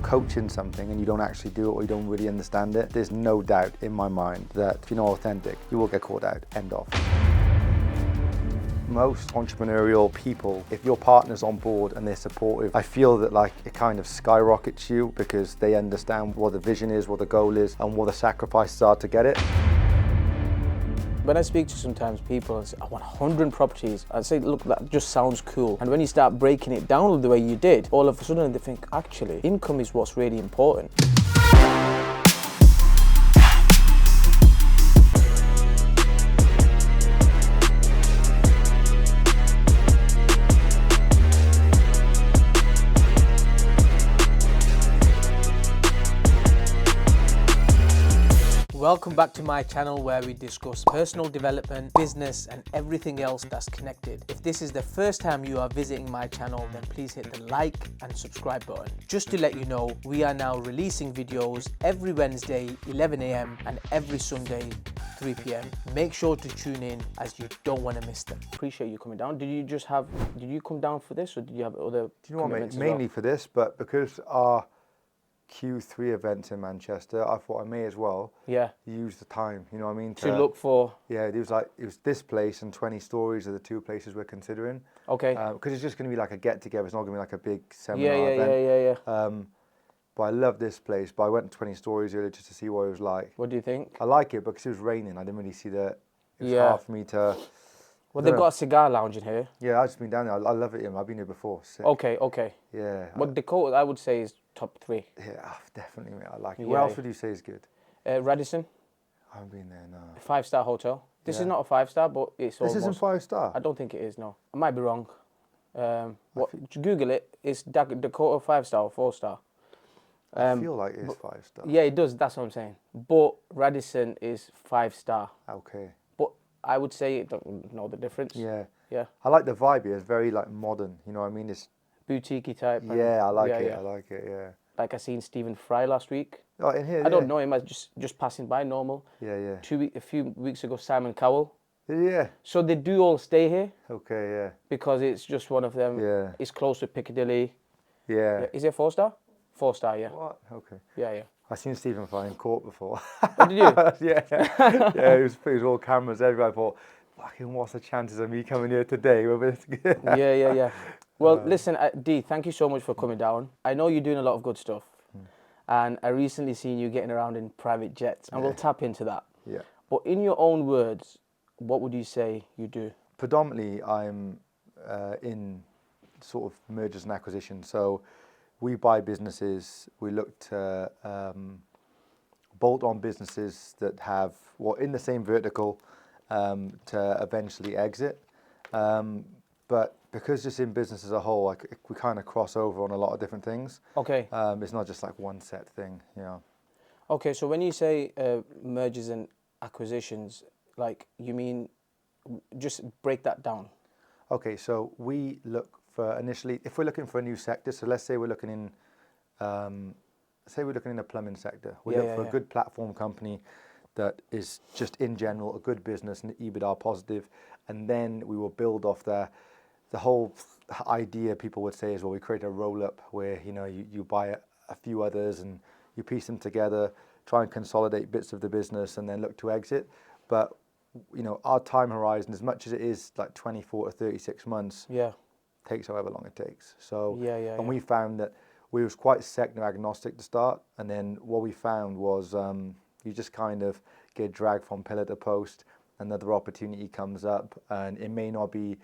coaching something and you don't actually do it or you don't really understand it, there's no doubt in my mind that if you're not authentic, you will get caught out. End of. Most entrepreneurial people, if your partner's on board and they're supportive, I feel that like it kind of skyrockets you because they understand what the vision is, what the goal is, and what the sacrifices are to get it. When I speak to sometimes people and say, I want 100 properties, I say, look, that just sounds cool. And when you start breaking it down the way you did, all of a sudden they think, actually, income is what's really important. Welcome back to my channel where we discuss personal development, business, and everything else that's connected. If this is the first time you are visiting my channel, then please hit the like and subscribe button. Just to let you know, we are now releasing videos every Wednesday, 11 AM, and every Sunday, 3 PM. Make sure to tune in as you don't want to miss them. Appreciate you coming down. Did you come down for this or did you have other commitments as well? Mainly for this, but because our Q3 events in Manchester, I thought I may as well use the time, you know what I mean? To look for... Yeah, it was this place and 20 stories are the two places we're considering. Okay. Because it's just going to be like a get-together, it's not going to be like a big seminar event. Yeah. But I love this place, but I went to 20 stories earlier just to see what it was like. What do you think? I like it because it was raining, I didn't really see that. It was hard for me to... Well, they've got a cigar lounge in here. Yeah, I've just been down there. I love it, I've been here before. Sick. Okay. Yeah. Well, the coat, I would say, is top 3. Yeah, definitely, mate. I like it. Yeah, What else would you say is good? Radisson. I haven't been there, no. 5-star hotel. This is not a 5-star, but it's almost... This isn't 5-star? I don't think it is, no. I might be wrong. Google it. It's Dakota 5-star or 4-star. I feel like it's 5-star. Yeah, it does. That's what I'm saying. But Radisson is 5-star. Okay. But I would say it don't know the difference. Yeah. Yeah. I like the vibe here. It's very like modern. You know what I mean? It's boutique-y type. Yeah, I like it. I like it. Yeah. Like I seen Stephen Fry last week. Oh, in here. I don't know him. I just passing by normal. Yeah. A few weeks ago, Simon Cowell. Yeah. So they do all stay here. Okay. Yeah. Because it's just one of them. Yeah. It's close to Piccadilly. Yeah. Is it 4-star? 4-star. Yeah. What? Okay. Yeah. I've seen Stephen Fry in court before. Oh, did you? Yeah. Yeah. It was all cameras everywhere. I thought, fucking, what's the chances of me coming here today? Yeah. Well, listen, Dee, thank you so much for coming down. I know you're doing a lot of good stuff. And I recently seen you getting around in private jets, and we'll tap into that. Yeah. But in your own words, what would you say you do? Predominantly, I'm in sort of mergers and acquisitions. So we buy businesses, we look to bolt on businesses that have, in the same vertical to eventually exit. But because it's in business as a whole, we kind of cross over on a lot of different things. Okay. It's not just like one set thing, you know. Okay, so when you say mergers and acquisitions, like you mean, just break that down. Okay, so we look for initially, if we're looking for a new sector, so let's say we're looking in, the plumbing sector. We look for a good platform company that is just in general a good business and EBITDA positive, and then we will build off there. The whole idea people would say is, well, we create a roll-up where, you know, you buy a few others and you piece them together, try and consolidate bits of the business and then look to exit. But, you know, our time horizon, as much as it is like 24 to 36 months, takes however long it takes. So, and we found that we was quite sector agnostic to start. And then what we found was you just kind of get dragged from pillar to post, another opportunity comes up, and it may not be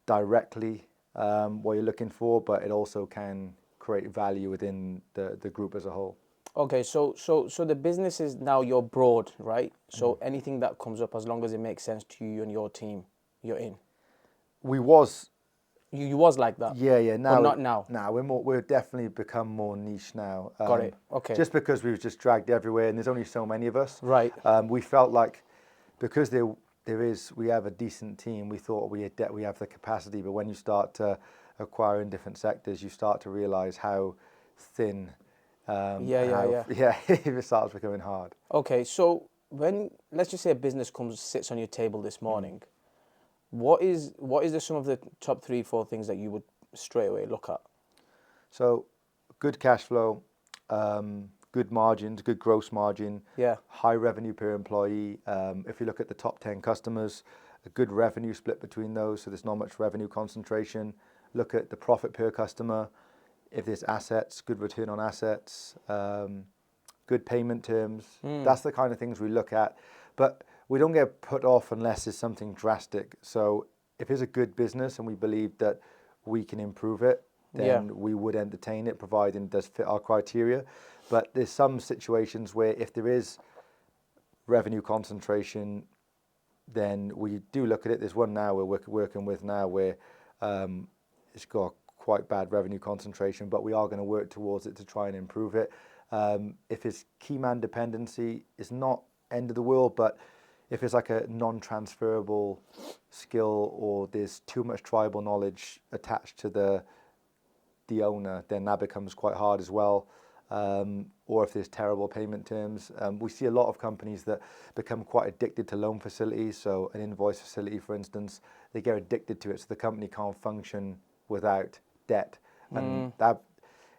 directly what you're looking for, but it also can create value within the group as a whole. Okay, so the business is now you're broad, right? So anything that comes up, as long as it makes sense to you and your team, you're in. You was like that. Yeah. Now, but not now. Now we're definitely become more niche now. Got it. Okay. Just because we were just dragged everywhere, and there's only so many of us. Right. We felt like because we have a decent team, we thought we have the capacity, but when you start to acquire in different sectors, you start to realize how thin. It starts becoming hard. Okay, so when, let's just say a business sits on your table this morning, what is some of the top 3-4 things that you would straight away look at? So, good cash flow, good margins, good gross margin, Yeah. high revenue per employee. If you look at the top 10 customers, a good revenue split between those, so there's not much revenue concentration. Look at the profit per customer. If there's assets, good return on assets, good payment terms. That's the kind of things we look at. But we don't get put off unless it's something drastic. So if it's a good business and we believe that we can improve it, then we would entertain it, providing it does fit our criteria. But there's some situations where if there is revenue concentration, then we do look at it. There's one now we're working with now where it's got quite bad revenue concentration, but we are going to work towards it to try and improve it. If it's key man dependency, it's not end of the world, but if it's like a non-transferable skill or there's too much tribal knowledge attached to the owner, then that becomes quite hard as well. Or if there's terrible payment terms. We see a lot of companies that become quite addicted to loan facilities. So an invoice facility, for instance, they get addicted to it, so the company can't function without debt. And that,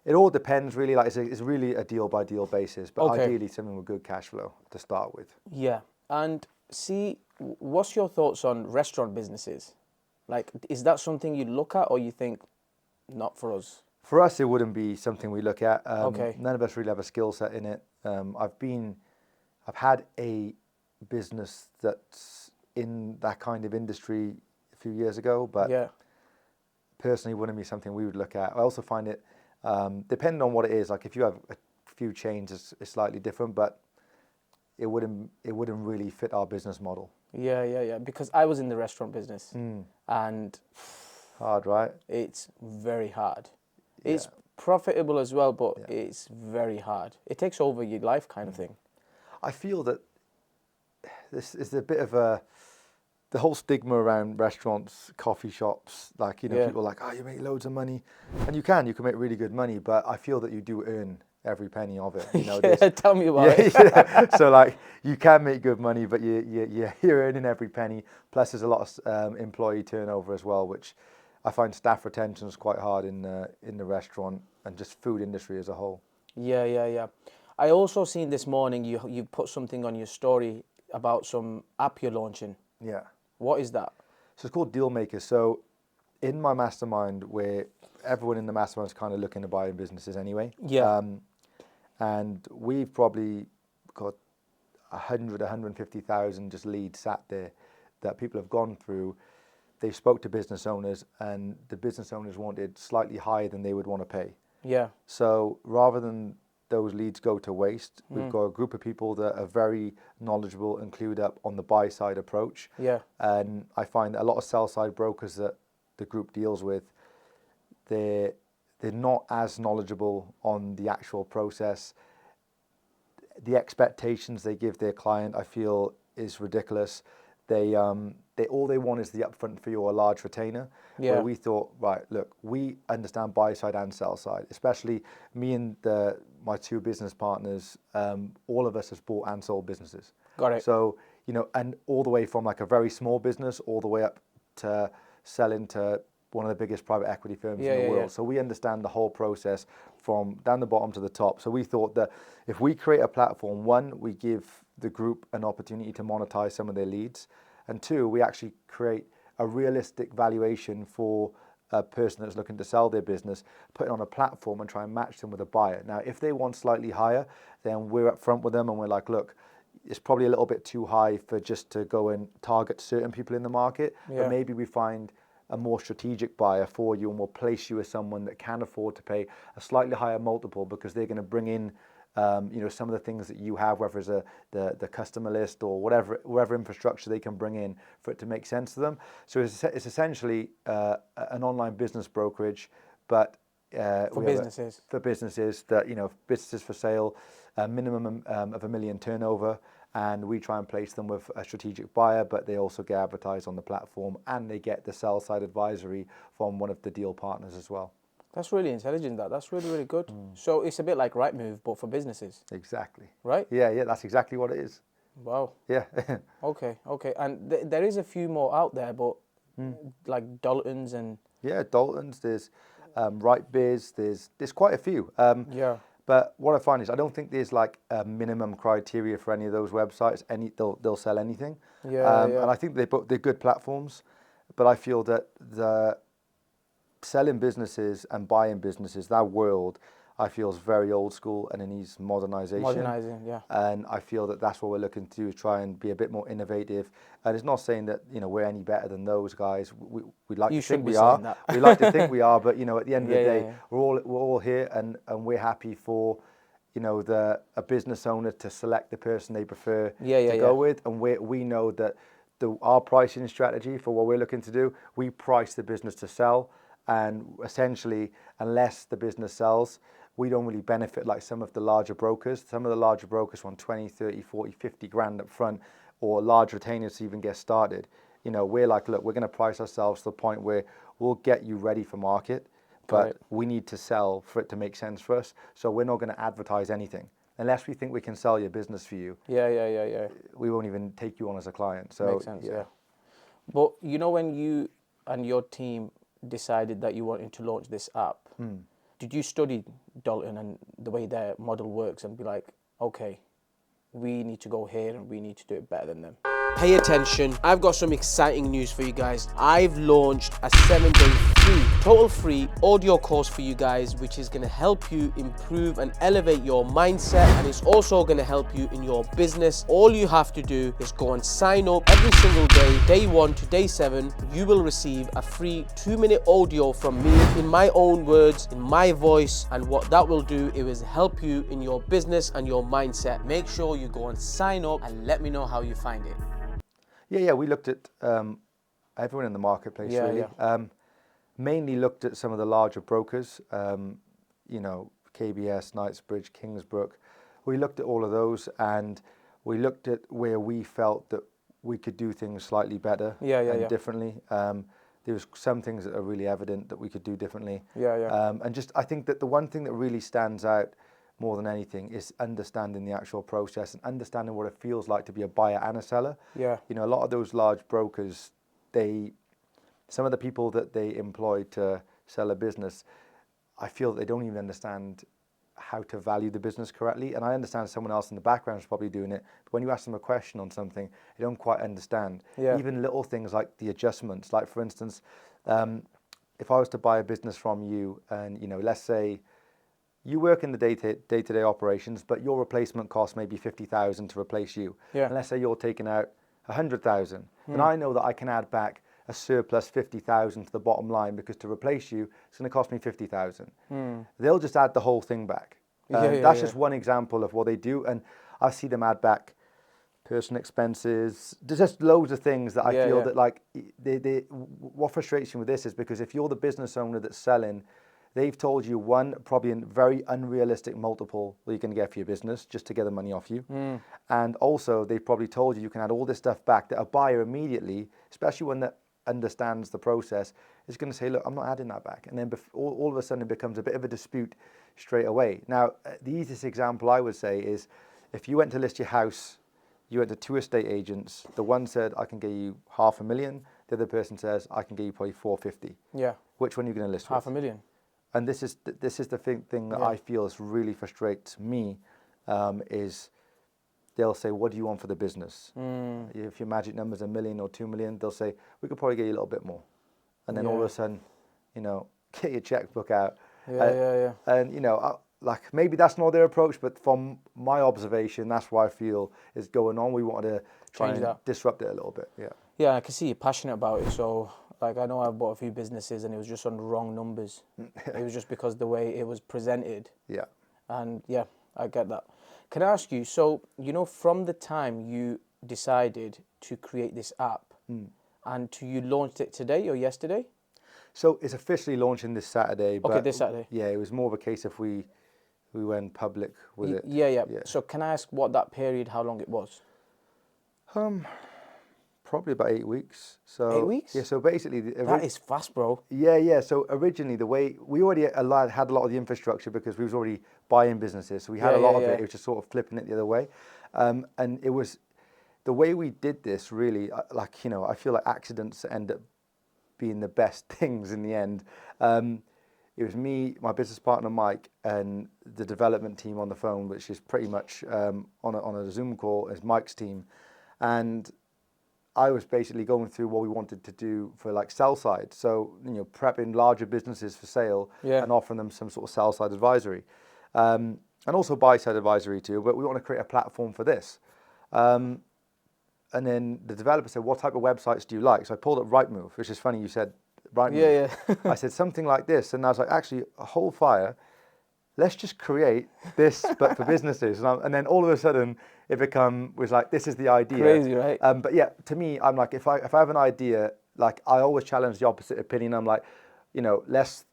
it all depends really, like it's really a deal by deal basis, but ideally something with good cash flow to start with. Yeah. And see, what's your thoughts on restaurant businesses? Like, is that something you look at or you think not for us? For us, it wouldn't be something we look at. None of us really have a skill set in it. I've had a business that's in that kind of industry a few years ago, but personally wouldn't be something we would look at. I also find it, depending on what it is, like if you have a few chains, it's slightly different, but it wouldn't really fit our business model. Yeah. Because I was in the restaurant business and hard, right? It's very hard. It's profitable as well, but it's very hard. It takes over your life kind of thing. I feel that this is a bit of the whole stigma around restaurants, coffee shops, like, people are like, oh, you make loads of money. And you can make really good money, but I feel that you do earn every penny of it. Tell me about it. So like you can make good money, but you're earning every penny. Plus there's a lot of employee turnover as well, which I find staff retention is quite hard in the restaurant and just food industry as a whole. Yeah. I also seen this morning you put something on your story about some app you're launching. Yeah. What is that? So it's called Deal Maker. So in my mastermind, where everyone in the mastermind is kind of looking to buy businesses anyway. Yeah. And we've probably got 150,000 just leads sat there that people have gone through. They spoke to business owners and the business owners wanted slightly higher than they would want to pay. Yeah. So rather than those leads go to waste, we've got a group of people that are very knowledgeable and clued up on the buy side approach. Yeah. And I find that a lot of sell side brokers that the group deals with, they're not as knowledgeable on the actual process. The expectations they give their client, I feel, is ridiculous. They all they want is the upfront fee or a large retainer. Yeah. Where we thought, right, look, we understand buy side and sell side, especially me and my two business partners. All of us have bought and sold businesses. Got it. So, and all the way from like a very small business all the way up to selling to one of the biggest private equity firms in the world. So we understand the whole process from down the bottom to the top. So we thought that if we create a platform, one, we give the group an opportunity to monetize some of their leads, and two, we actually create a realistic valuation for a person that's looking to sell their business, put it on a platform and try and match them with a buyer. Now, if they want slightly higher, then we're up front with them and we're like, look, it's probably a little bit too high for just to go and target certain people in the market, but maybe we find a more strategic buyer for you and we'll place you as someone that can afford to pay a slightly higher multiple because they're going to bring in some of the things that you have, whether it's the customer list or whatever infrastructure they can bring in for it to make sense to them. So it's essentially an online business brokerage, but for businesses that businesses for sale, a minimum of $1 million turnover, and we try and place them with a strategic buyer, but they also get advertised on the platform and they get the sell side advisory from one of the deal partners as well. That's really intelligent. That's really, really good. So it's a bit like Rightmove, but for businesses. Exactly. Right? Yeah, that's exactly what it is. Wow. Yeah. Okay. And there is a few more out there, but like Dalton's and... Yeah, Dalton's, there's RightBiz, there's quite a few. But what I find is I don't think there's like a minimum criteria for any of those websites. They'll sell anything. And I think they're good platforms, but I feel that the selling businesses and buying businesses, that world, I feel is very old school and it needs modernization. Modernizing, yeah. And I feel that that's what we're looking to do, is try and be a bit more innovative. And it's not saying that, you know, we're any better than those guys. We'd like to think we are. We like to think we are, but you know, at the end of the day, we're all here, and we're happy for, you know, a business owner to select the person they prefer to go with, and we know that our pricing strategy for what we're looking to do, we price the business to sell, and essentially, unless the business sells, we don't really benefit like some of the larger brokers. Some of the larger brokers want 20, 30, 40, 50 grand up front, or large retainers to even get started. You know, we're like, look, we're going to price ourselves to the point where we'll get you ready for market, but we need to sell for it to make sense for us. So we're not going to advertise anything. Unless we think we can sell your business for you. Yeah. We won't even take you on as a client. So makes sense, yeah. But you know, when you and your team decided that you wanted to launch this app, did you study Dalton and the way their model works and be like, okay, we need to go here and we need to do it better than them? Pay attention, I've got some exciting news for you guys. I've launched a 7-day total free audio course for you guys, which is going to help you improve and elevate your mindset, and it's also going to help you in your business. All you have to do is go and sign up every single day, day 1 to day 7. You will receive a free 2-minute audio from me in my own words, in my voice, and what that will do is help you in your business and your mindset. Make sure you go and sign up and let me know how you find it. Yeah, we looked at everyone in the marketplace, really. Mainly looked at some of the larger brokers, you know, KBS, Knightsbridge, Kingsbrook. We looked at all of those, and we looked at where we felt that we could do things slightly better and differently. There was some things that are really evident that we could do differently. And just, I think that the one thing that really stands out more than anything is understanding the actual process and understanding what it feels like to be a buyer and a seller. You know, a lot of those large brokers, some of the people that they employ to sell a business, I feel that they don't even understand how to value the business correctly. And I understand someone else in the background is probably doing it, but when you ask them a question on something, they don't quite understand. Even little things like the adjustments. Like, for instance, if I was to buy a business from you, and, you know, let's say you work in the day-to-day operations, but your replacement cost may be 50,000 to replace you. And let's say you're taking out 100,000. Then I know that I can add back a surplus 50,000 to the bottom line, because to replace you, it's going to cost me 50,000. They'll just add the whole thing back. That's just one example of what they do. And I see them add back personal expenses. There's just loads of things that I feel that, like, what frustrates me with this is because if you're the business owner that's selling, they've told you probably a very unrealistic multiple that you're going to get for your business just to get the money off you. And also they've probably told you can add all this stuff back, that a buyer immediately, especially one that understands the process, is going to say, look, I'm not adding that back. And then all of a sudden it becomes a bit of a dispute straight away. Now, the easiest example I would say is if you went to list your house, you went to 2 estate agents, the one said, I can get you 500,000. The other person says, I can get you probably 450. Which one are you going to list with? 500,000. And this is the thing that I feel is really frustrates me, is they'll say, what do you want for the business? If your magic number is 1 million or 2 million, they'll say, we could probably get you a little bit more. And then all of a sudden, you know, get your checkbook out. And, you know, like, maybe that's not their approach, but from my observation, that's what I feel is going on. We wanted to try and disrupt it a little bit. Yeah, I can see you're passionate about it. So, like, I know I've bought a few businesses and it was just on the wrong numbers. It was just because the way it was presented. And yeah, I get that. Can I ask you, so, you know, from the time you decided to create this app and to you launched it today or yesterday? So it's officially launching this Saturday. But okay, this Saturday. Yeah, it was more of a case if we went public with it. Yeah. So can I ask what that period, how long it was? Probably about 8 weeks. So 8 weeks? Yeah. So basically, that is fast, bro. Yeah. So originally, the way we already had a lot of the infrastructure because we was already buying businesses, so we had a lot of it. It was just sort of flipping it the other way, and it was the way we did this. Really, like, you know, I feel like accidents end up being the best things in the end. it was me, my business partner Mike, and the development team on the phone, which is pretty much on a Zoom call as Mike's team. And I was basically going through what we wanted to do for like sell side. So, prepping larger businesses for sale and offering them some sort of sell side advisory. And also buy side advisory too, but we want to create a platform for this. And then the developer said, what type of websites do you like? So I pulled up Rightmove, which is funny, you said Rightmove. Yeah. I said something like this, and I was like, actually, a whole fire, let's just create this, but for businesses. And then all of a sudden, it was like, this is the idea. Crazy, right? But yeah, to me, I'm like, if I have an idea, like I always challenge the opposite opinion. I'm like, let's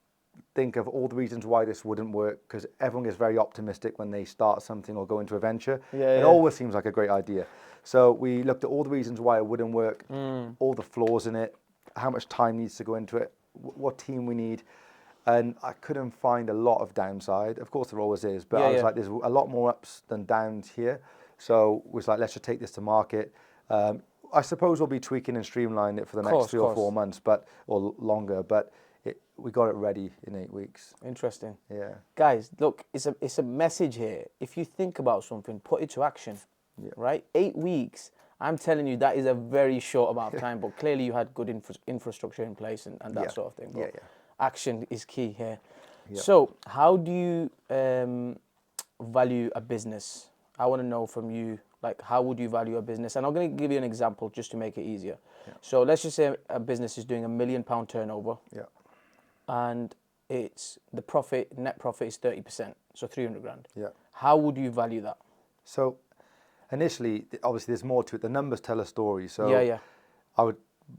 think of all the reasons why this wouldn't work, because everyone gets very optimistic when they start something or go into a venture. It always seems like a great idea. So we looked at all the reasons why it wouldn't work, all the flaws in it, how much time needs to go into it, what team we need. And I couldn't find a lot of downside. Of course, there always is, but I was like, there's a lot more ups than downs here. So it was like, let's just take this to market. I suppose we'll be tweaking and streamlining it for the next 3 or 4 months, or longer. But we got it ready in 8 weeks. Interesting. Yeah. Guys, look, it's a message here. If you think about something, put it to action. Yeah. Right? 8 weeks. I'm telling you, that is a very short amount of time. But clearly, you had good infrastructure in place and that sort of thing. But action is key here. Yeah. So, how do you value a business? I want to know from you, like, how would you value a business? And I'm going to give you an example just to make it easier. Yeah. So, let's just say a business is doing £1 million turnover. Yeah. And it's the net profit is 30%, so 300 grand. Yeah. How would you value that? So, initially, obviously, there's more to it. The numbers tell a story. So, I would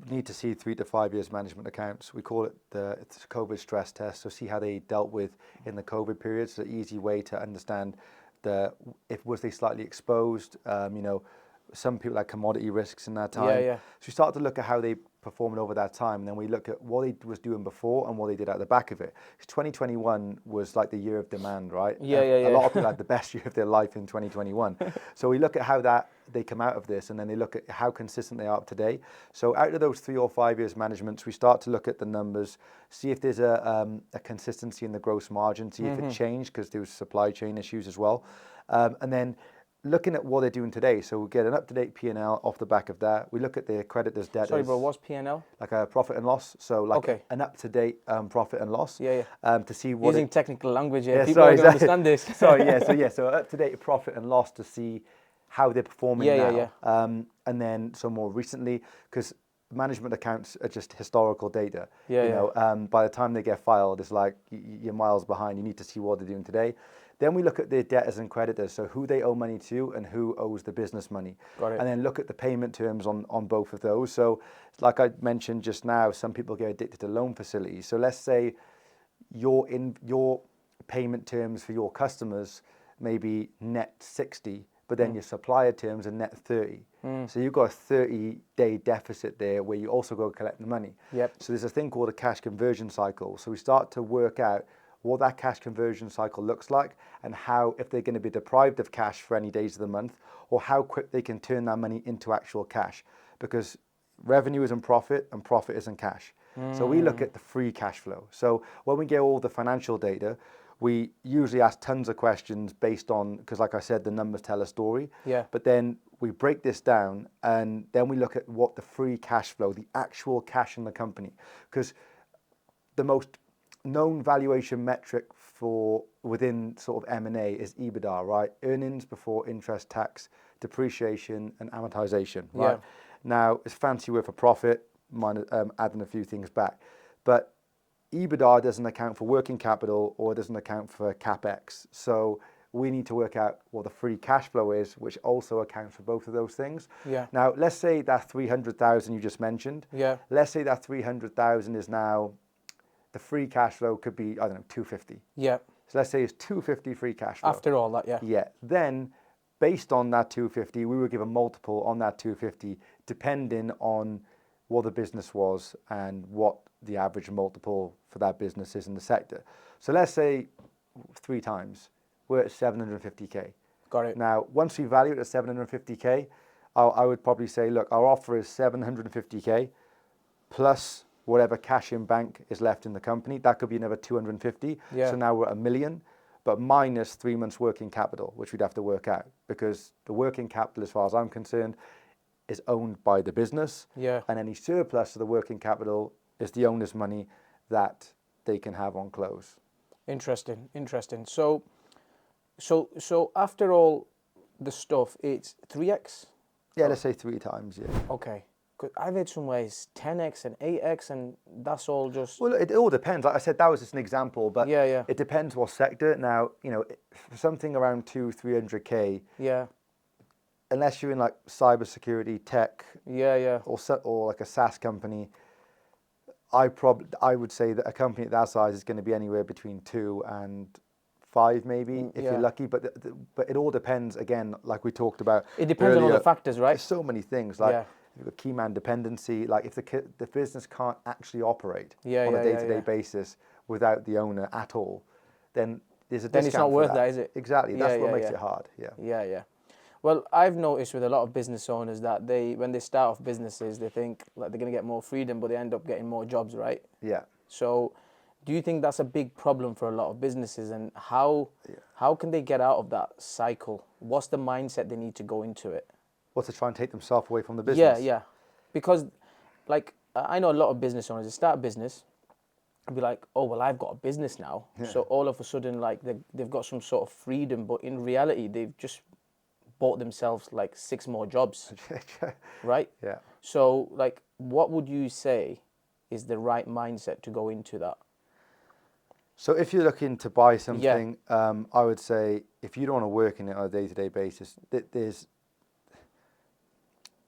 need to see 3 to 5 years management accounts. We call it it's a COVID stress test. So, see how they dealt with in the COVID period. It's an easy way to understand was they slightly exposed. Some people had commodity risks in that time. So we start to look at how they performed over that time, and then we look at what they was doing before and what they did at the back of it. 2021 was like the year of demand, right? A lot of people had the best year of their life in 2021. So we look at how they come out of this, and then they look at how consistent they are today. So out of those 3 or 5 years managements, we start to look at the numbers, see if there's a consistency in the gross margin, see if it changed because there was supply chain issues as well, and then looking at what they're doing today. So we get an up-to-date P&L off the back of that. We look at their creditors, debtors. Sorry, bro, what's P&L? Like a profit and loss. So like an up-to-date to see what... Using technical language here. People don't understand this. So up-to-date profit and loss to see how they're performing now. And then so more recently, because management accounts are just historical data. By the time they get filed, it's like you're miles behind. You need to see what they're doing today. Then we look at their debtors and creditors, so who they owe money to and who owes the business money. Got it. And then look at the payment terms on both of those. So like I mentioned just now, some people get addicted to loan facilities. So let's say your payment terms for your customers may be net 60, but then your supplier terms are net 30. So you've got a 30-day deficit there where you also go collect the money. So there's a thing called a cash conversion cycle. So we start to work out what that cash conversion cycle looks like, and how, if they're going to be deprived of cash for any days of the month, or how quick they can turn that money into actual cash, because revenue isn't profit and profit isn't cash. So we look at the free cash flow. So when we get all the financial data, we usually ask tons of questions based on, because like I said, the numbers tell a story. But then we break this down, and then we look at what the free cash flow, the actual cash in the company, because the most known valuation metric within sort of M&A is EBITDA, right? Earnings before interest, tax, depreciation, and amortization, right? Now, it's fancy word for profit, adding a few things back. But EBITDA doesn't account for working capital, or it doesn't account for CapEx. So we need to work out what the free cash flow is, which also accounts for both of those things. Now, let's say that 300,000 you just mentioned. Let's say that 300,000 is now... the free cash flow could be, I don't know, 250. So let's say it's 250 free cash flow. After all that, Then, based on that 250, we would give a multiple on that 250, depending on what the business was and what the average multiple for that business is in the sector. So let's say 3 times, we're at 750K. Got it. Now, once we value it at 750K, I would probably say, look, our offer is 750K plus whatever cash in bank is left in the company. That could be another 250. Yeah. So now we're at $1 million, but minus 3 months working capital, which we'd have to work out, because the working capital, as far as I'm concerned, is owned by the business. Yeah. And any surplus of the working capital is the owner's money that they can have on close. Interesting. So after all the stuff, it's 3x? Yeah, let's say 3 times, yeah. Okay. 'Cause I've heard some ways 10x and 8x, and that's all just... Well, it all depends. Like I said, that was just an example, but Yeah. it depends what sector. Now, for something around 200-300K, Yeah. unless you're in like cybersecurity, tech, Yeah. or like a SaaS company, I would say that a company at that size is going to be anywhere between 2 and 5 maybe, if you're lucky. But it all depends, again, like we talked about. It depends on all the factors, right? There's so many things. Like you've got key man dependency. Like if the business can't actually operate on a day-to-day basis without the owner at all, then there's a discount. Then it's not worth that, is it? Exactly. That's what makes it hard. Yeah. Well, I've noticed with a lot of business owners that when they start off businesses, they think like they're going to get more freedom, but they end up getting more jobs, right? Yeah. So do you think that's a big problem for a lot of businesses, and how can they get out of that cycle? What's the mindset they need to go into it? What's to try and take themselves away from the business? Yeah. Because like I know a lot of business owners, they start a business and be like, oh, well, I've got a business now. Yeah. So all of a sudden, like they've got some sort of freedom, but in reality, they've just bought themselves like 6 more jobs, right? Yeah. So like, what would you say is the right mindset to go into that? So if you're looking to buy something, I would say if you don't want to work in it on a day-to-day basis, there's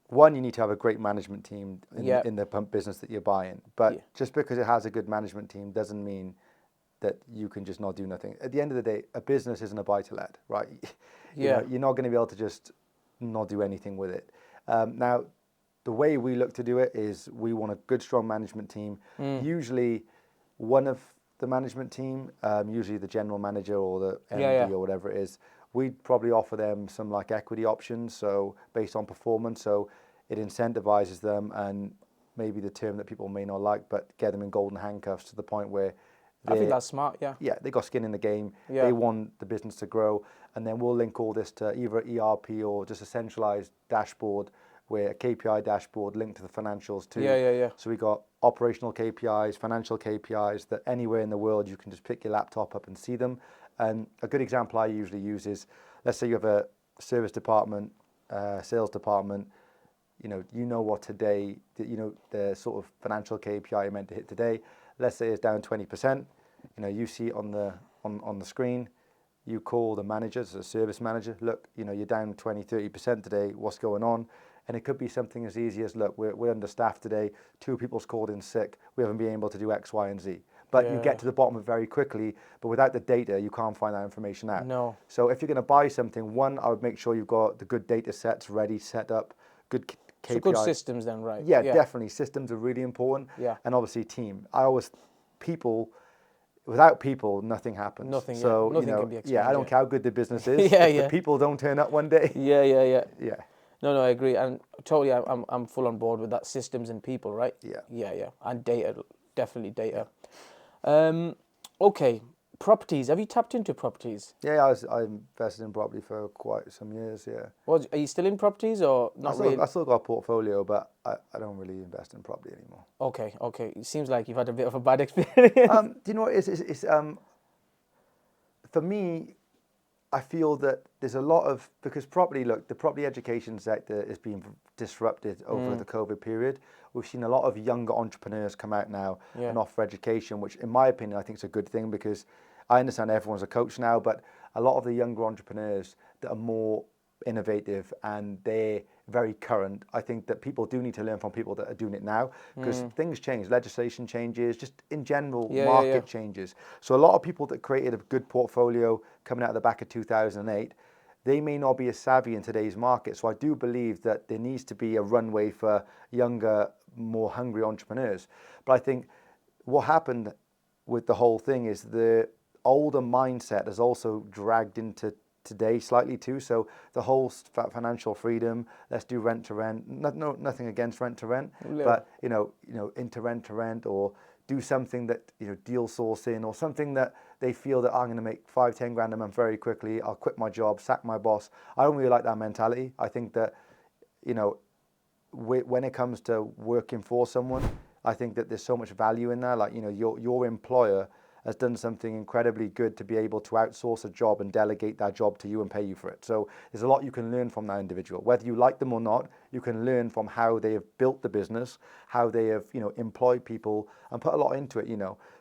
one, you need to have a great management team in the pump business that you're buying. But just because it has a good management team doesn't mean that you can just not do nothing. At the end of the day, a business isn't a buy-to-let, right? You're not going to be able to just not do anything with it. Now, the way we look to do it is we want a good, strong management team. Usually one of the management team, usually the general manager or the MD or whatever it is, we'd probably offer them some like equity options, so based on performance. So it incentivizes them, and maybe the term that people may not like, but get them in golden handcuffs to the point where I think that's smart, Yeah, they got skin in the game. Yeah. They want the business to grow. And then we'll link all this to either ERP or just a centralized dashboard, where a KPI dashboard linked to the financials too. Yeah. So we got operational KPIs, financial KPIs that anywhere in the world you can just pick your laptop up and see them. And a good example I usually use is, let's say you have a service department, sales department, you know what today, the sort of financial KPI you're meant to hit today. Let's say it's down 20%. You see it on the screen. You call the manager, the service manager. Look, you're down 20-30% today. What's going on? And it could be something as easy as, look, we're understaffed today. 2 people's called in sick. We haven't been able to do X, Y, and Z. But you get to the bottom of it very quickly. But without the data, you can't find that information out. No. So if you're going to buy something, one, I would make sure you've got the good data sets ready, set up, good KPIs. So good systems then, right? Yeah, definitely. Systems are really important. Yeah. And obviously team. Without people, nothing happens. Nothing can be explained. Yeah, I don't care how good the business is. If the people don't turn up one day. Yeah. Yeah. No, I agree, and totally, I'm full on board with that. Systems and people, right? Yeah. And data, definitely data. Okay, properties. Have you tapped into properties? Yeah, I invested in property for quite some years. Yeah. Well, are you still in properties or not really? I still got a portfolio, but I don't really invest in property anymore. Okay. It seems like you've had a bit of a bad experience. Do you know what? It's for me, I feel that there's a lot of, because the property education sector is being disrupted over the COVID period. We've seen a lot of younger entrepreneurs come out now and offer education, which in my opinion, I think is a good thing, because I understand everyone's a coach now, but a lot of the younger entrepreneurs that are more innovative and they're very current, I think that people do need to learn from people that are doing it now, because things change, legislation changes, just in general, market changes. So a lot of people that created a good portfolio coming out of the back of 2008, they may not be as savvy in today's market. So I do believe that there needs to be a runway for younger, more hungry entrepreneurs. But I think what happened with the whole thing is the older mindset has also dragged into today slightly too. So the whole financial freedom, let's do rent to rent. Nothing against rent to rent, but into rent to rent, or do something that, deal sourcing, or something that they feel that I'm going to make 5-10 grand a month very quickly. I'll quit my job, sack my boss. I don't really like that mentality. I think that, when it comes to working for someone, I think that there's so much value in there. Like, your employer has done something incredibly good to be able to outsource a job and delegate that job to you and pay you for it. So there's a lot you can learn from that individual. Whether you like them or not, you can learn from how they have built the business, how they have, employed people and put a lot into it,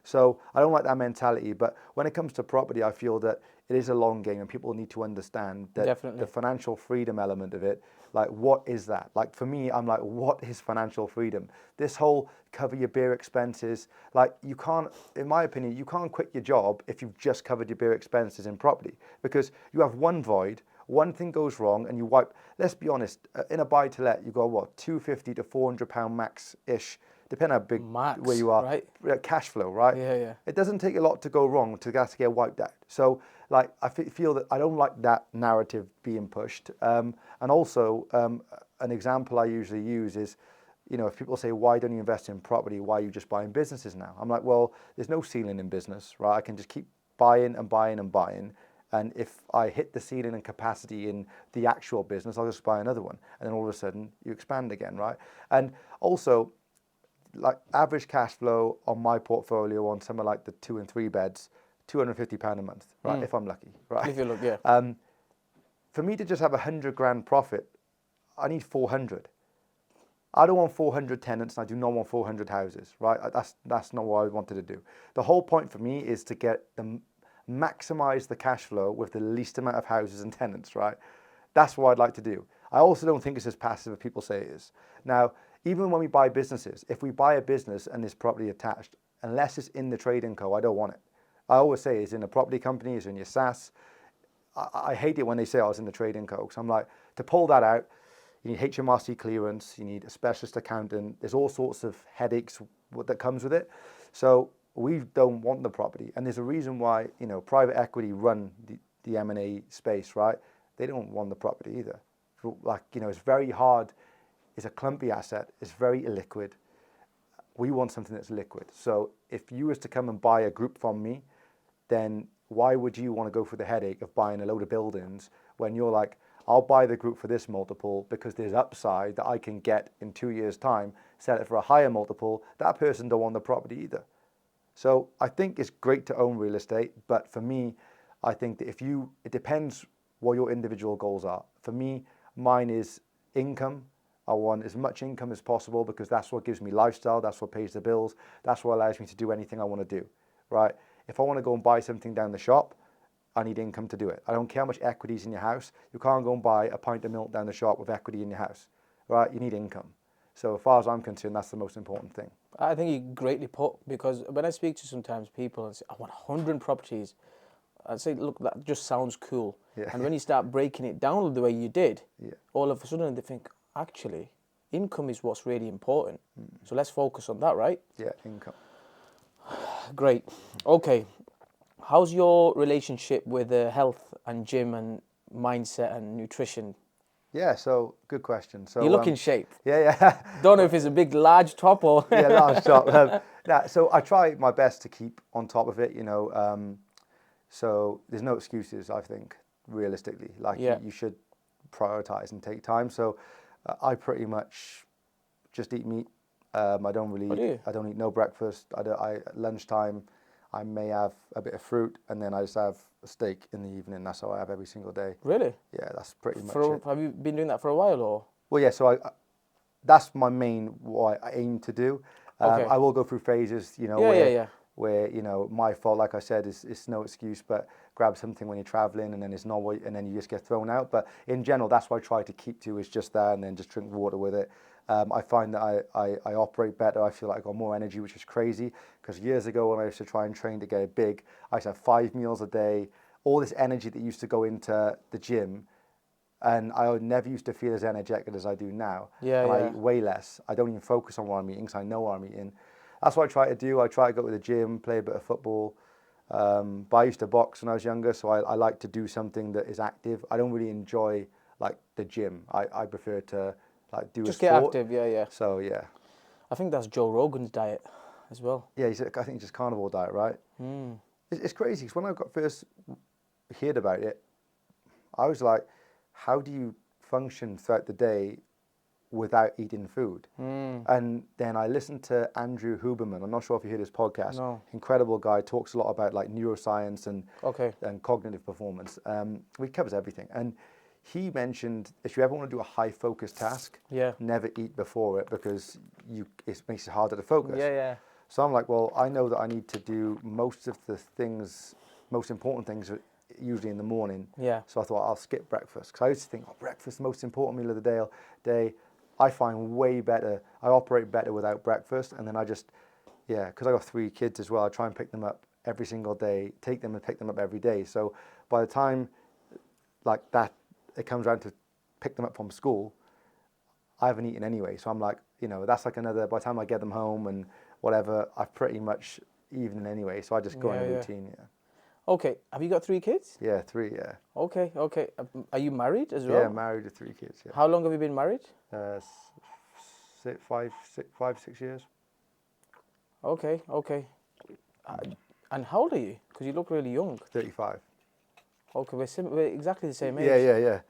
So I don't like that mentality. But when it comes to property, I feel that it is a long game and people need to understand that the financial freedom element of it, like, what is that? Like, for me, I'm like, what is financial freedom? This whole cover your beer expenses, like, you can't, in my opinion, you can't quit your job if you've just covered your beer expenses in property, because you have one void, one thing goes wrong and you wipe. Let's be honest, in a buy to let, you got what, £250 to £400 max-ish, depending how big where you are, right? Cash flow, right? Yeah. It doesn't take a lot to go wrong to get wiped out. So, like, I feel that I don't like that narrative being pushed. And also, an example I usually use is, if people say, why don't you invest in property? Why are you just buying businesses now? I'm like, well, there's no ceiling in business, right? I can just keep buying and buying and buying. And if I hit the ceiling and capacity in the actual business, I'll just buy another one. And then all of a sudden you expand again, right? And also, like, average cash flow on my portfolio on some of like the 2 and 3 beds, £250 a month, right? If I'm lucky, right? If you look, yeah. For me to just have 100 grand profit, I need 400. I don't want 400 tenants, and I do not want 400 houses, right? That's not what I wanted to do. The whole point for me is to maximize the cash flow with the least amount of houses and tenants, right? That's what I'd like to do. I also don't think it's as passive as people say it is. Now, even when we buy businesses, if we buy a business and there's property attached, unless it's in the trading co, I don't want it. I always say it's in a property company, it's in your SaaS. I hate it when they say I was in the trading co, because I'm like, to pull that out, you need HMRC clearance, you need a specialist accountant, there's all sorts of headaches that comes with it. So we don't want the property. And there's a reason why, private equity run the M&A space, right? They don't want the property either. Like, it's very hard. It's a clumpy asset. It's very illiquid. We want something that's liquid. So if you was to come and buy a group from me, then why would you want to go through the headache of buying a load of buildings when you're like, I'll buy the group for this multiple because there's upside that I can get in 2 years' time, sell it for a higher multiple. That person don't want the property either. So I think it's great to own real estate, but for me, I think that it depends what your individual goals are. For me, mine is income. I want as much income as possible because that's what gives me lifestyle, that's what pays the bills, that's what allows me to do anything I want to do, right? If I want to go and buy something down the shop, I need income to do it. I don't care how much equity is in your house. You can't go and buy a pint of milk down the shop with equity in your house, right? You need income. So as far as I'm concerned, that's the most important thing. I think you greatly put, because when I speak to sometimes people and say, I want 100 properties, I say, look, that just sounds cool. Yeah. And when you start breaking it down the way you did, all of a sudden they think, actually, income is what's really important. So let's focus on that, right? Yeah, income. Great. Okay. How's your relationship with health and gym and mindset and nutrition? Yeah, so good question. So you look in shape. Yeah. Don't know if it's a big, large top or... Yeah, large top. So I try my best to keep on top of it, so there's no excuses, I think, realistically. Like, you should prioritize and take time. So I pretty much just eat meat. I don't eat no breakfast. At lunchtime, I may have a bit of fruit, and then I just have a steak in the evening. That's how I have every single day. Really? Yeah, that's pretty much it. Have you been doing that for a while, or? Well, yeah. So that's my main what I aim to do. Okay. I will go through phases, where my fault, like I said, is no excuse, but grab something when you're traveling, and then it's not, and then you just get thrown out. But in general, that's what I try to keep to, is just that, and then just drink water with it. I find that I operate better. I feel like I got more energy, which is crazy, because years ago when I used to try and train to get big, I used to have 5 meals a day, all this energy that used to go into the gym, and I never used to feel as energetic as I do now. I eat way less. I don't even focus on what I'm eating because I know what I'm eating. That's what I try to do. I try to go to the gym, play a bit of football, But I used to box when I was younger, so I like to do something that is active. I don't really enjoy like the gym. I prefer to like do Just a sport. get active, yeah. So yeah. I think that's Joe Rogan's diet as well. Yeah, I think just carnivore diet, right? It's crazy because when I first heard about it, I was like, how do you function throughout the day without eating food? And then I listened to Andrew Huberman. I'm not sure if you heard his podcast. No. Incredible guy, talks a lot about like neuroscience and cognitive performance. He covers everything. And he mentioned if you ever want to do a high focus task, never eat before it because it makes it harder to focus. Yeah. So I'm like, well, I know that I need to do most of the things, most important things usually in the morning. Yeah. So I thought I'll skip breakfast because I used to think, breakfast, the most important meal of the day. I find way better. I operate better without breakfast, and then I just, because I got 3 kids as well. I try and pick them up every single day, take them and pick them up every day. So by the time like that, it comes around to pick them up from school, I haven't eaten anyway. So I'm like, that's like another. By the time I get them home and whatever, I've pretty much evening anyway. So I just go in a routine. Yeah. Okay, have you got 3 kids? Yeah, 3, yeah. Okay. Are you married as well? Yeah, married with 3 kids, yeah. How long have you been married? 5, 6 years. Okay. And how old are you? Because you look really young. 35. Okay, we're exactly the same age. Yeah.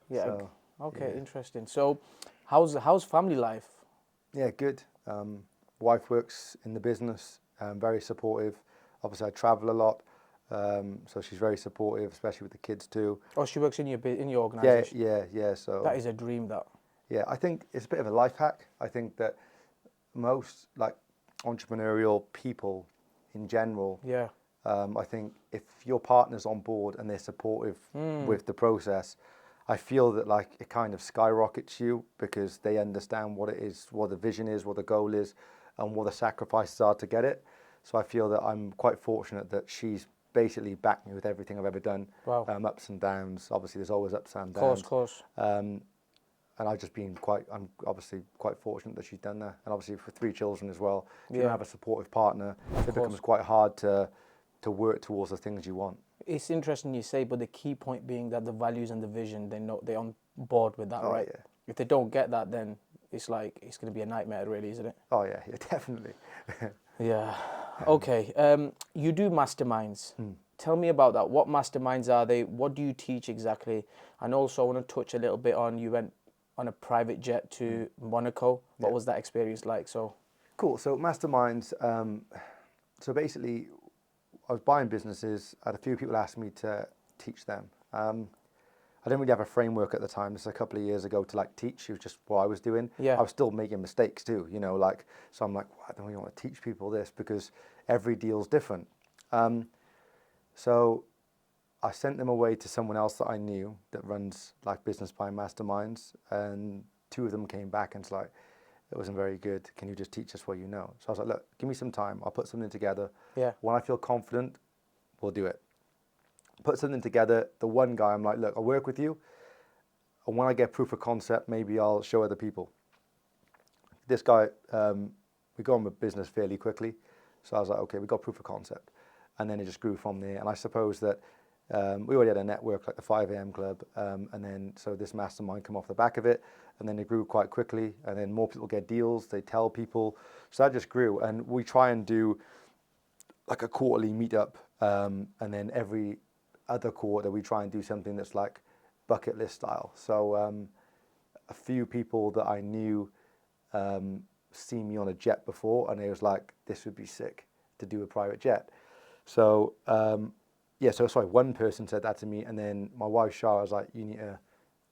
Yeah, so, okay, interesting. So, how's family life? Yeah, good. Wife works in the business, very supportive. Obviously, I travel a lot. So she's very supportive, especially with the kids too. Oh, she works in your organisation? Yeah. So that is a dream, that. Yeah, I think it's a bit of a life hack. I think that most like entrepreneurial people in general, I think if your partner's on board and they're supportive with the process, I feel that like it kind of skyrockets you because they understand what it is, what the vision is, what the goal is, and what the sacrifices are to get it. So I feel that I'm quite fortunate that she's basically backed me with everything I've ever done. Wow. Ups and downs. Obviously, there's always ups and downs. Of course. And I've just been I'm obviously quite fortunate that she's done that. And obviously for 3 children as well, if you don't have a supportive partner, it becomes quite hard to work towards the things you want. It's interesting you say, but the key point being that the values and the vision, they're on board with that, right? Yeah. If they don't get that, then it's going to be a nightmare, really, isn't it? Oh yeah, definitely. Yeah. Okay. You do masterminds. Tell me about that. What masterminds are they? What do you teach exactly? And also, I want to touch a little bit on, you went on a private jet to Monaco. What was that experience like? So cool. So masterminds. So basically, I was buying businesses. I had a few people ask me to teach them. I didn't really have a framework at the time. This is a couple of years ago to like teach. It was just what I was doing. Yeah. I was still making mistakes too, so I'm like, I don't really want to teach people this because every deal's different. So I sent them away to someone else that I knew that runs like business plan masterminds, and 2 of them came back and it's like, it wasn't very good. Can you just teach us what you know? So I was like, look, give me some time. I'll put something together. Yeah. When I feel confident, we'll do it. Put something together. The one guy, I'm like, look, I'll work with you. And when I get proof of concept, maybe I'll show other people. This guy, we got on with business fairly quickly. So I was like, okay, we got proof of concept. And then it just grew from there. And I suppose that we already had a network like the 5 a.m. club. And then so this mastermind come off the back of it. And then it grew quite quickly. And then more people get deals. They tell people. So that just grew. And we try and do like a quarterly meetup. And then every other quarter we try and do something that's like bucket list style. So a few people that I knew seen me on a jet before, and it was like, this would be sick to do a private jet. So one person said that to me, and then my wife Shara was like, you need to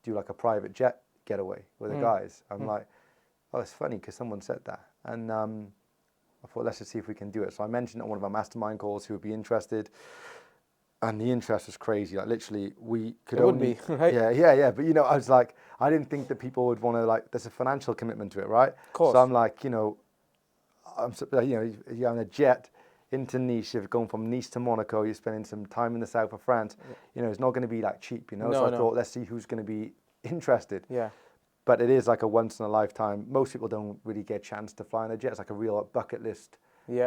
do like a private jet getaway with the guys. I'm like, oh, it's funny because someone said that, and I thought, let's just see if we can do it. So I mentioned at one of our mastermind calls who would be interested. And the interest was crazy. Like literally, we could only. It would be, right? Yeah. But I was like, I didn't think that people would want to like. There's a financial commitment to it, right? Of course. So I'm like, you're on a jet into Nice. You're going from Nice to Monaco. You're spending some time in the south of France. It's not going to be like cheap, No, so I thought, let's see who's going to be interested. Yeah. But it is like a once in a lifetime. Most people don't really get a chance to fly on a jet. It's like a real bucket list,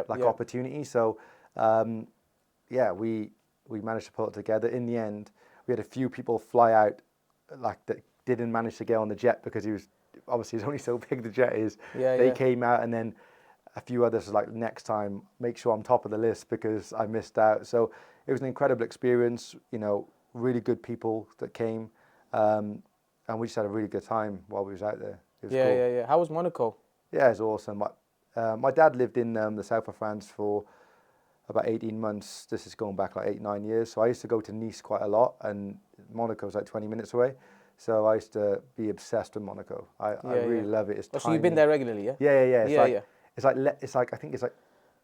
opportunity. So. yeah, we managed to pull it together. In the end, we had a few people fly out like that didn't manage to get on the jet because he was obviously it's only so big the jet is. Yeah, they yeah. came out, and then a few others were like, next time make sure I'm top of the list because I missed out. So it was an incredible experience, you know, really good people that came, and we just had a really good time while we was out there. It was cool. Yeah. How was Monaco? Yeah, it's awesome. My dad lived in the south of France for about 18 months. This is going back like 8-9 years. So I used to go to Nice quite a lot, and Monaco's like 20 minutes away. So I used to be obsessed with Monaco. I really love it. It's tiny. So you've been there regularly, yeah? Yeah. It's like I think it's like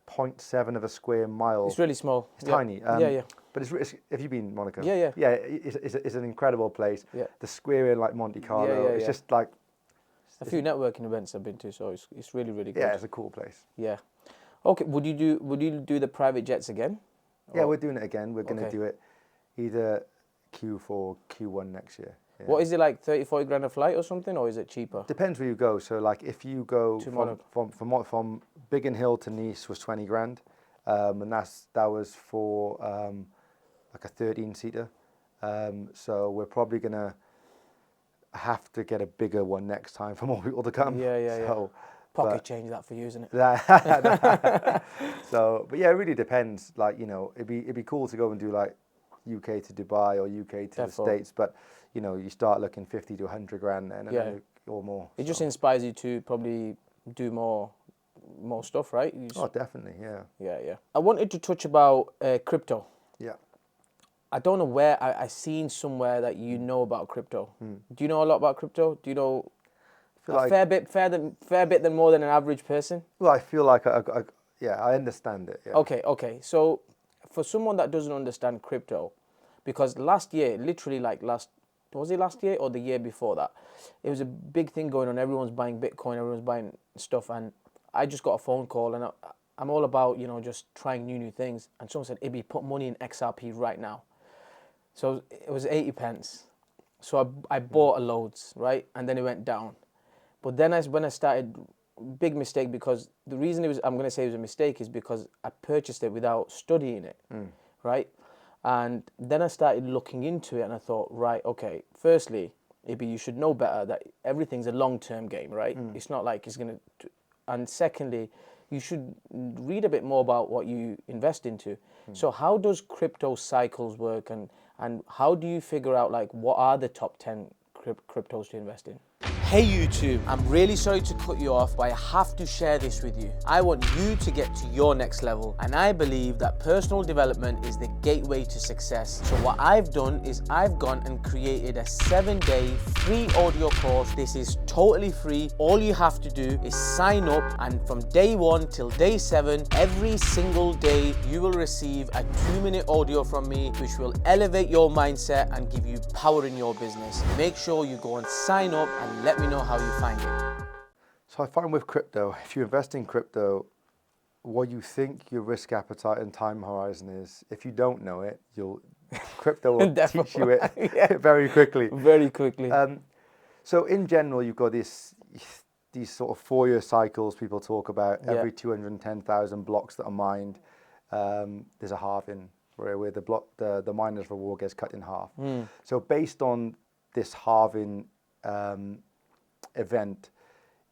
0.7 of a square mile. It's really small. It's tiny. Yeah. But it's have you been in Monaco? Yeah. Yeah, it's an incredible place. Yeah. The square in like Monte Carlo. It's just like a few networking events I've been to, so it's really, really good. Yeah, it's a cool place. Yeah. Okay, would you do the private jets again? Yeah, we're doing it again. We're going to do it either Q4, Q1 next year. Yeah. What is it, like 30-40 grand a flight or something, or is it cheaper? Depends where you go. So like if you go from Biggin Hill to Nice was 20 grand, and that was for like a 13-seater. So we're probably gonna have to get a bigger one next time for more people to come. Yeah. Pocket change that for you, isn't it? So, but yeah, it really depends. Like, you know, it'd be cool to go and do like UK to Dubai or UK to the States, but you know, you start looking 50 to 100 grand then, or more. It just inspires you to probably do more stuff, right? Oh, definitely, yeah. Yeah. I wanted to touch about crypto. Yeah. I don't know where I seen somewhere that you know about crypto. Do you know a lot about crypto? Do you know a fair bit than more than an average person? Well, I feel like I understand it. Yeah. Okay. So for someone that doesn't understand crypto, because last year, literally like was it last year or the year before that? It was a big thing going on. Everyone's buying Bitcoin, everyone's buying stuff, and I just got a phone call, and I'm all about, you know, just trying new things. And someone said, Ibby, put money in XRP right now. So it was 80 pence. So I bought a loads, right? And then it went down. But then when I started, big mistake, because the reason I'm going to say it was a mistake is because I purchased it without studying it, right? And then I started looking into it, and I thought, right, okay, firstly, Ibby, you should know better that everything's a long-term game, right? It's not like it's going to... And secondly, you should read a bit more about what you invest into. So how does crypto cycles work, and how do you figure out, like, what are the top 10 cryptos to invest in? Hey YouTube, I'm really sorry to cut you off, but I have to share this with you. I want you to get to your next level, and I believe that personal development is the gateway to success. So what I've done is I've gone and created a 7-day free audio course. This is totally free. All you have to do is sign up, and from day 1 till day 7, every single day you will receive a 2-minute audio from me, which will elevate your mindset and give you power in your business. Make sure you go and sign up, and let me know how you find it. So I find with crypto, if you invest in crypto, what you think your risk appetite and time horizon is, if you don't know it, crypto will teach you it very quickly. Very quickly. So in general, you've got these sort of 4-year cycles people talk about. Every 210,000 blocks that are mined, there's a halving where the miner's reward gets cut in half. So based on this halving event,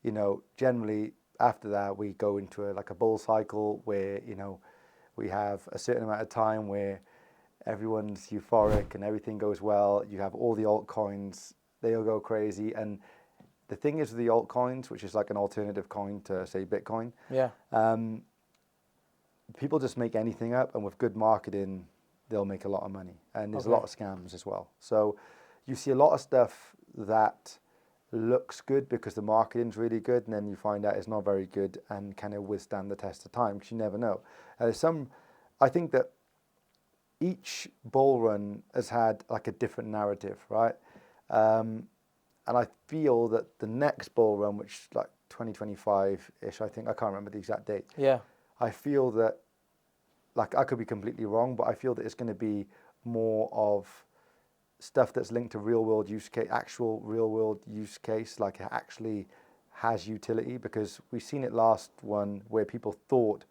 you know, generally after that we go into a bull cycle where, you know, we have a certain amount of time where everyone's euphoric and everything goes well. You have all the altcoins, they all go crazy. And the thing is with the altcoins, which is like an alternative coin to, say, Bitcoin, people just make anything up, and with good marketing they'll make a lot of money, and there's a lot of scams as well. So you see a lot of stuff that looks good because the marketing's really good, and then you find out it's not very good and can it withstand the test of time, because you never know. I think that each bull run has had like a different narrative, right? And I feel that the next bull run, which is like 2025-ish, I think, I can't remember the exact date. Yeah. I feel that, like, I could be completely wrong, but I feel that it's going to be more of stuff that's linked to real-world use case, actual real-world use case, like it actually has utility, because we've seen it last one where people thought,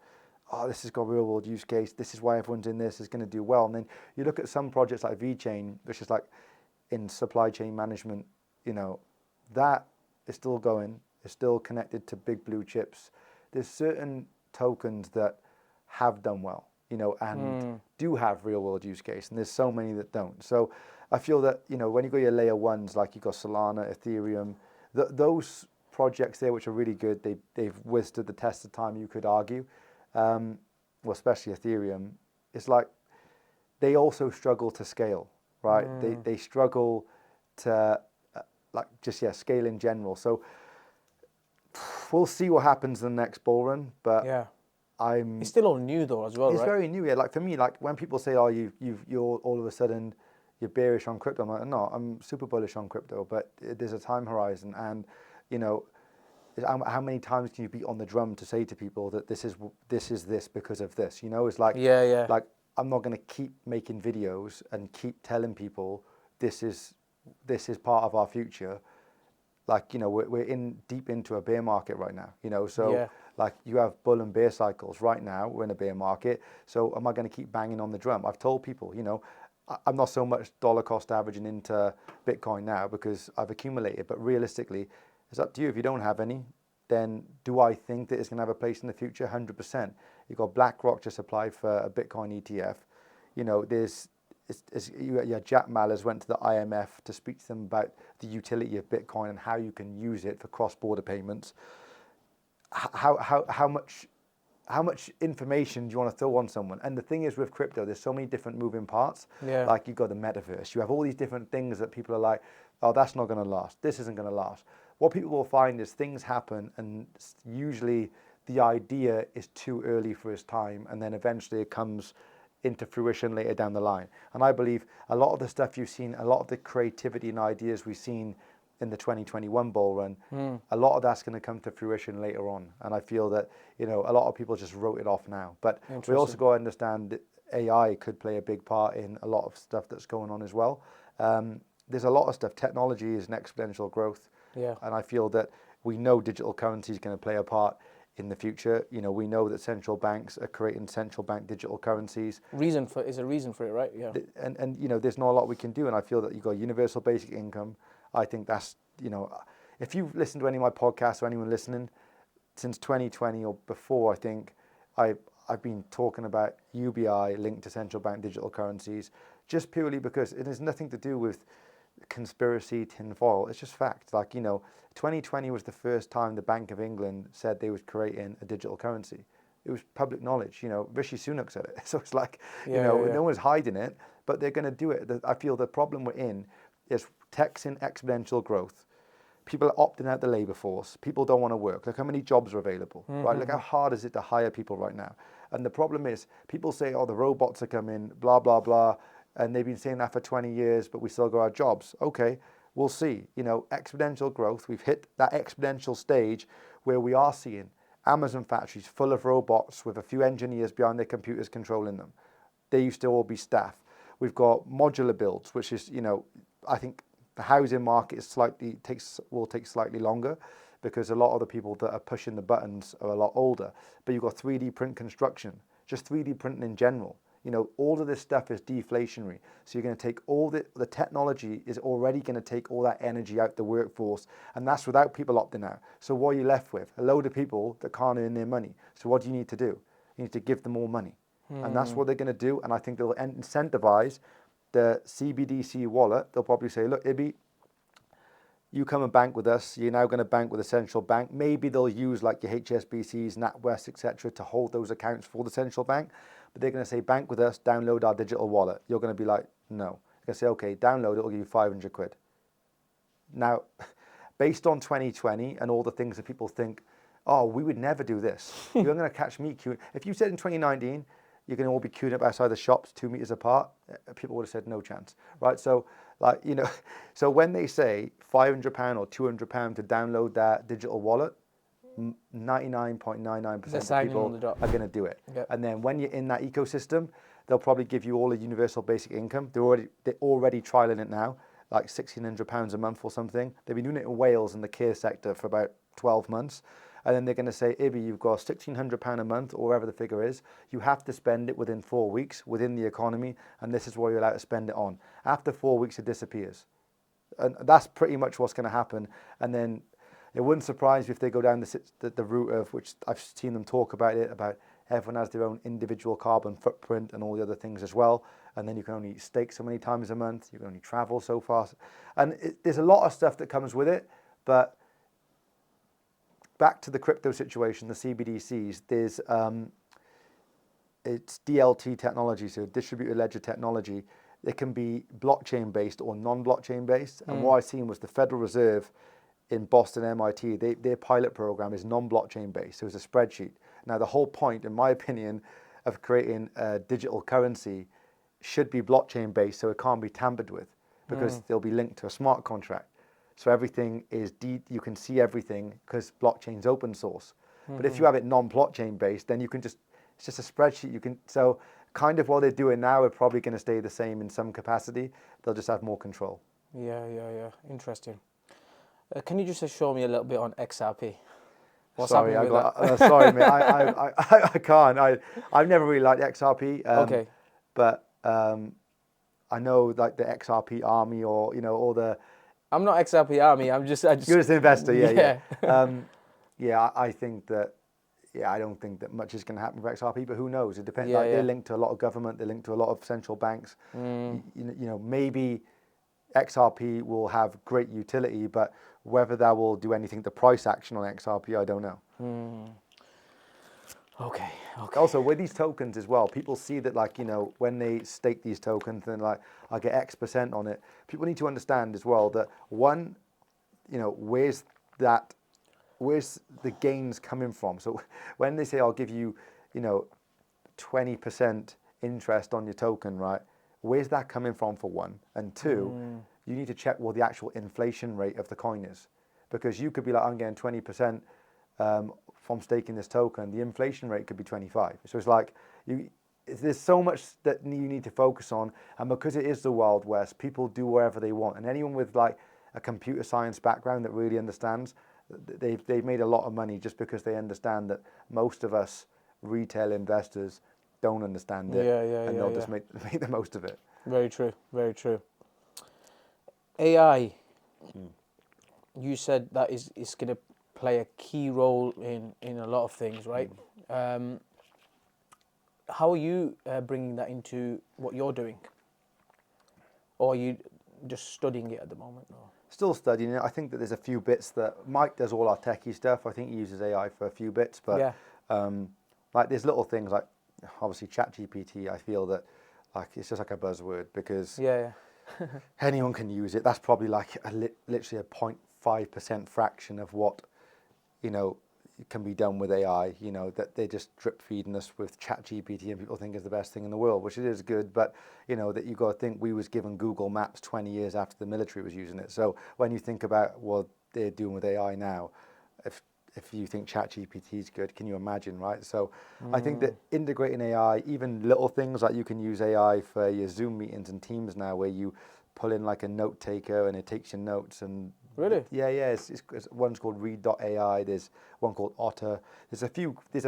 oh, this has got a real world use case. This is why everyone's in this, is going to do well. And then you look at some projects like VeChain, which is like in supply chain management, that is still going. It's still connected to big blue chips. There's certain tokens that have done well, and do have real world use case. And there's so many that don't. So I feel that, when you go your layer ones, like you've got Solana, Ethereum, those projects there, which are really good, they've withstood the test of time, you could argue. Well, especially Ethereum, it's like they also struggle to scale, right? They struggle to scale in general. So we'll see what happens in the next bull run, but yeah. It's still all new though as well, it's right? very new. Yeah, like for me, like when people say, "Oh, you're all of a sudden you're bearish on crypto," I'm like, "No, I'm super bullish on crypto, but there's a time horizon, and how many times can you beat on the drum to say to people that this is this because of this?" It's like, like I'm not going to keep making videos and keep telling people this is part of our future. Like, we're deep into a bear market right now, so like you have bull and bear cycles right now. We're in a bear market. So am I going to keep banging on the drum? I've told people, I'm not so much dollar cost averaging into Bitcoin now because I've accumulated, but realistically, it's up to you. If you don't have any, then do I think that it's going to have a place in the future? 100%. You've got BlackRock just applied for a Bitcoin ETF. Jack Mallers went to the IMF to speak to them about the utility of Bitcoin and how you can use it for cross-border payments. How much information do you want to throw on someone? And the thing is with crypto, there's so many different moving parts. Yeah. Like you've got the metaverse. You have all these different things that people are like, oh, that's not going to last. This isn't going to last. What people will find is things happen, and usually the idea is too early for its time, and then eventually it comes into fruition later down the line. And I believe a lot of the stuff you've seen, a lot of the creativity and ideas we've seen in the 2021 bull run, a lot of that's going to come to fruition later on. And I feel that, a lot of people just wrote it off now. But we also got to understand that AI could play a big part in a lot of stuff that's going on as well. There's a lot of stuff. Technology is an exponential growth. Yeah. And I feel that we know digital currency is going to play a part in the future. We know that central banks are creating central bank digital currencies. Is a reason for it, right? Yeah. And there's not a lot we can do. And I feel that you've got universal basic income. I think that's, if you've listened to any of my podcasts or anyone listening since 2020 or before, I think I've been talking about UBI linked to central bank digital currencies, just purely because it has nothing to do with conspiracy, tinfoil. It's just fact. Like, 2020 was the first time the Bank of England said they was creating a digital currency. It was public knowledge. Rishi Sunak said it. So it's like, no one's hiding it, but they're going to do it. I feel the problem we're in is tech's in exponential growth. People are opting out the labor force. People don't want to work. Look how many jobs are available, right? Look how hard is it to hire people right now. And the problem is people say, oh, the robots are coming, blah, blah, blah. And they've been saying that for 20 years, but we still got our jobs. Okay, we'll see. Exponential growth. We've hit that exponential stage where we are seeing Amazon factories full of robots with a few engineers behind their computers controlling them. They used to all be staff. We've got modular builds, which is, I think the housing market is will take slightly longer because a lot of the people that are pushing the buttons are a lot older. But you've got 3D print construction, just 3D printing in general. All of this stuff is deflationary. So you're going to take all the technology is already going to take all that energy out the workforce. And that's without people opting out. So what are you left with? A load of people that can't earn their money. So what do you need to do? You need to give them more money. And that's what they're going to do. And I think they'll incentivize the CBDC wallet. They'll probably say, look, Ibby, you come and bank with us. You're now going to bank with a central bank. Maybe they'll use like your HSBCs, NatWest, etc., to hold those accounts for the central bank. But they're going to say, bank with us, download our digital wallet. You're going to be like, no. They're going to say, okay, download it, it'll give you 500 quid. Now, based on 2020 and all the things that people think, oh, we would never do this. You're going to catch me queuing. If you said in 2019, you're going to all be queuing up outside the shops 2 meters apart, people would have said no chance, right? So, so when they say £500 or £200 to download that digital wallet, 99.99% of people are going to do it. Yep. And then when you're in that ecosystem, they'll probably give you all a universal basic income. They're already trialing it now, like £1,600 a month or something. They've been doing it in Wales in the care sector for about 12 months. and then they're going to say, Ibby, you've got £1,600 a month, or whatever the figure is. You have to spend it within 4 weeks within the economy, and this is what you're allowed to spend it on. After 4 weeks, it disappears. And that's pretty much what's going to happen. And then it wouldn't surprise me if they go down the route of, which I've seen them talk about it, about everyone has their own individual carbon footprint and all the other things as well. And then you can only stake so many times a month. You can only travel so far. And there's a lot of stuff that comes with it. But back to the crypto situation, the CBDCs, there's it's DLT technology, so distributed ledger technology. It can be blockchain based or non-blockchain based. And what I've seen was the Federal Reserve in Boston, MIT, their pilot program is non-blockchain based. So it's a spreadsheet. Now, the whole point, in my opinion, of creating a digital currency should be blockchain based, so it can't be tampered with, because they'll be linked to a smart contract. So everything is, you can see everything because blockchain's open source. But if you have it non-blockchain based, then you can just, it's just a spreadsheet. So kind of what they're doing now are probably going to stay the same in some capacity. They'll just have more control. Yeah. Interesting. Can you just show me a little bit on XRP? Sorry, sorry, mate. I can't. I've never really liked XRP. Okay. But I know like the XRP army, or all the. I'm not XRP army. I just. You're just an investor, yeah. I think that. Yeah, I don't think that much is going to happen with XRP, but who knows? It depends. They're linked to a lot of government. They're linked to a lot of central banks. Maybe XRP will have great utility, but whether that will do anything to price action on XRP, I don't know. Okay. Also, with these tokens as well, people see that, like, when they stake these tokens, then like, I get X% on it. People need to understand as well that one, where's the gains coming from? So when they say, I'll give you, 20% interest on your token, right? Where's that coming from, for one? And two, you need to check what the actual inflation rate of the coin is. Because you could be like, I'm getting 20% from staking this token. The inflation rate could be 25. So it's like, there's so much that you need to focus on. And because it is the Wild West, people do whatever they want. And anyone with like a computer science background that really understands, they've made a lot of money just because they understand that most of us retail investors don't understand it, and they'll just make the most of it. Very true. AI, you said that is going to play a key role in a lot of things, right? How are you bringing that into what you're doing? Or are you just studying it at the moment? Or? Still studying it. I think that there's a few bits that Mike does all our techie stuff. I think he uses AI for a few bits, but like there's little things like obviously ChatGPT. I feel that like it's just like a buzzword because anyone can use it. That's probably like literally a 0.5% fraction of what can be done with AI. That they're just drip feeding us with ChatGPT, and people think is the best thing in the world, which it is good. But that you got to think we was given Google Maps 20 years after the military was using it. So when you think about what they're doing with AI now, if you think ChatGPT is good, can you imagine, right? So I think that integrating AI, even little things like you can use AI for your Zoom meetings and Teams now, where you pull in like a note taker and it takes your notes and. Really? Yeah. It's one's called Read.ai. There's one called Otter. There's a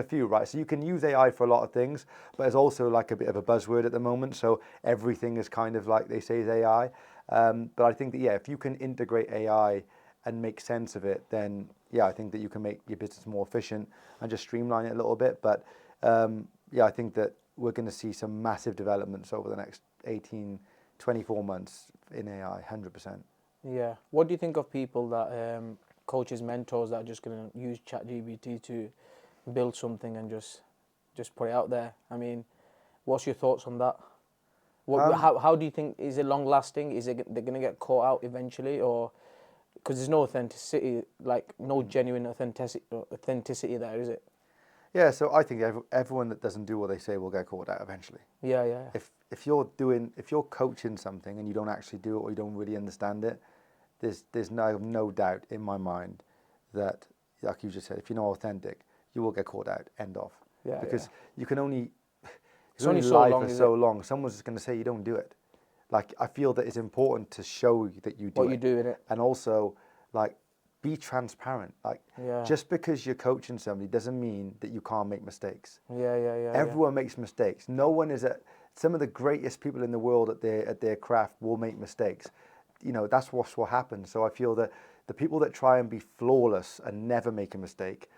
few, right? So you can use AI for a lot of things, but it's also like a bit of a buzzword at the moment. So everything is kind of like they say is AI. But I think that if you can integrate AI and make sense of it, then I think that you can make your business more efficient and just streamline it a little bit. But I think that we're going to see some massive developments over the next 18, 24 months in AI, 100%. Yeah. What do you think of people that coaches, mentors that are just going to use ChatGPT to build something and just put it out there? I mean, what's your thoughts on that? How do you think, is it long lasting? Is it they're going to get caught out eventually, or because there's no authenticity, like no genuine authenticity there, is it? Yeah. So I think everyone that doesn't do what they say will get caught out eventually. Yeah. If you're coaching something and you don't actually do it or you don't really understand it, there's no doubt in my mind that, like you just said, if you're not authentic, you will get caught out. End of. Yeah. Because you can only it's only so long. For so long. Someone's just going to say you don't do it. Like I feel that it's important to show that you do what you do in it, and also like be transparent. Like, Yeah. just because you're coaching somebody doesn't mean that you can't make mistakes. Yeah. Everyone makes mistakes. No one is some of the greatest people in the world at their craft will make mistakes. You know, that's what happens. So I feel that the people that try and be flawless and never make a mistake,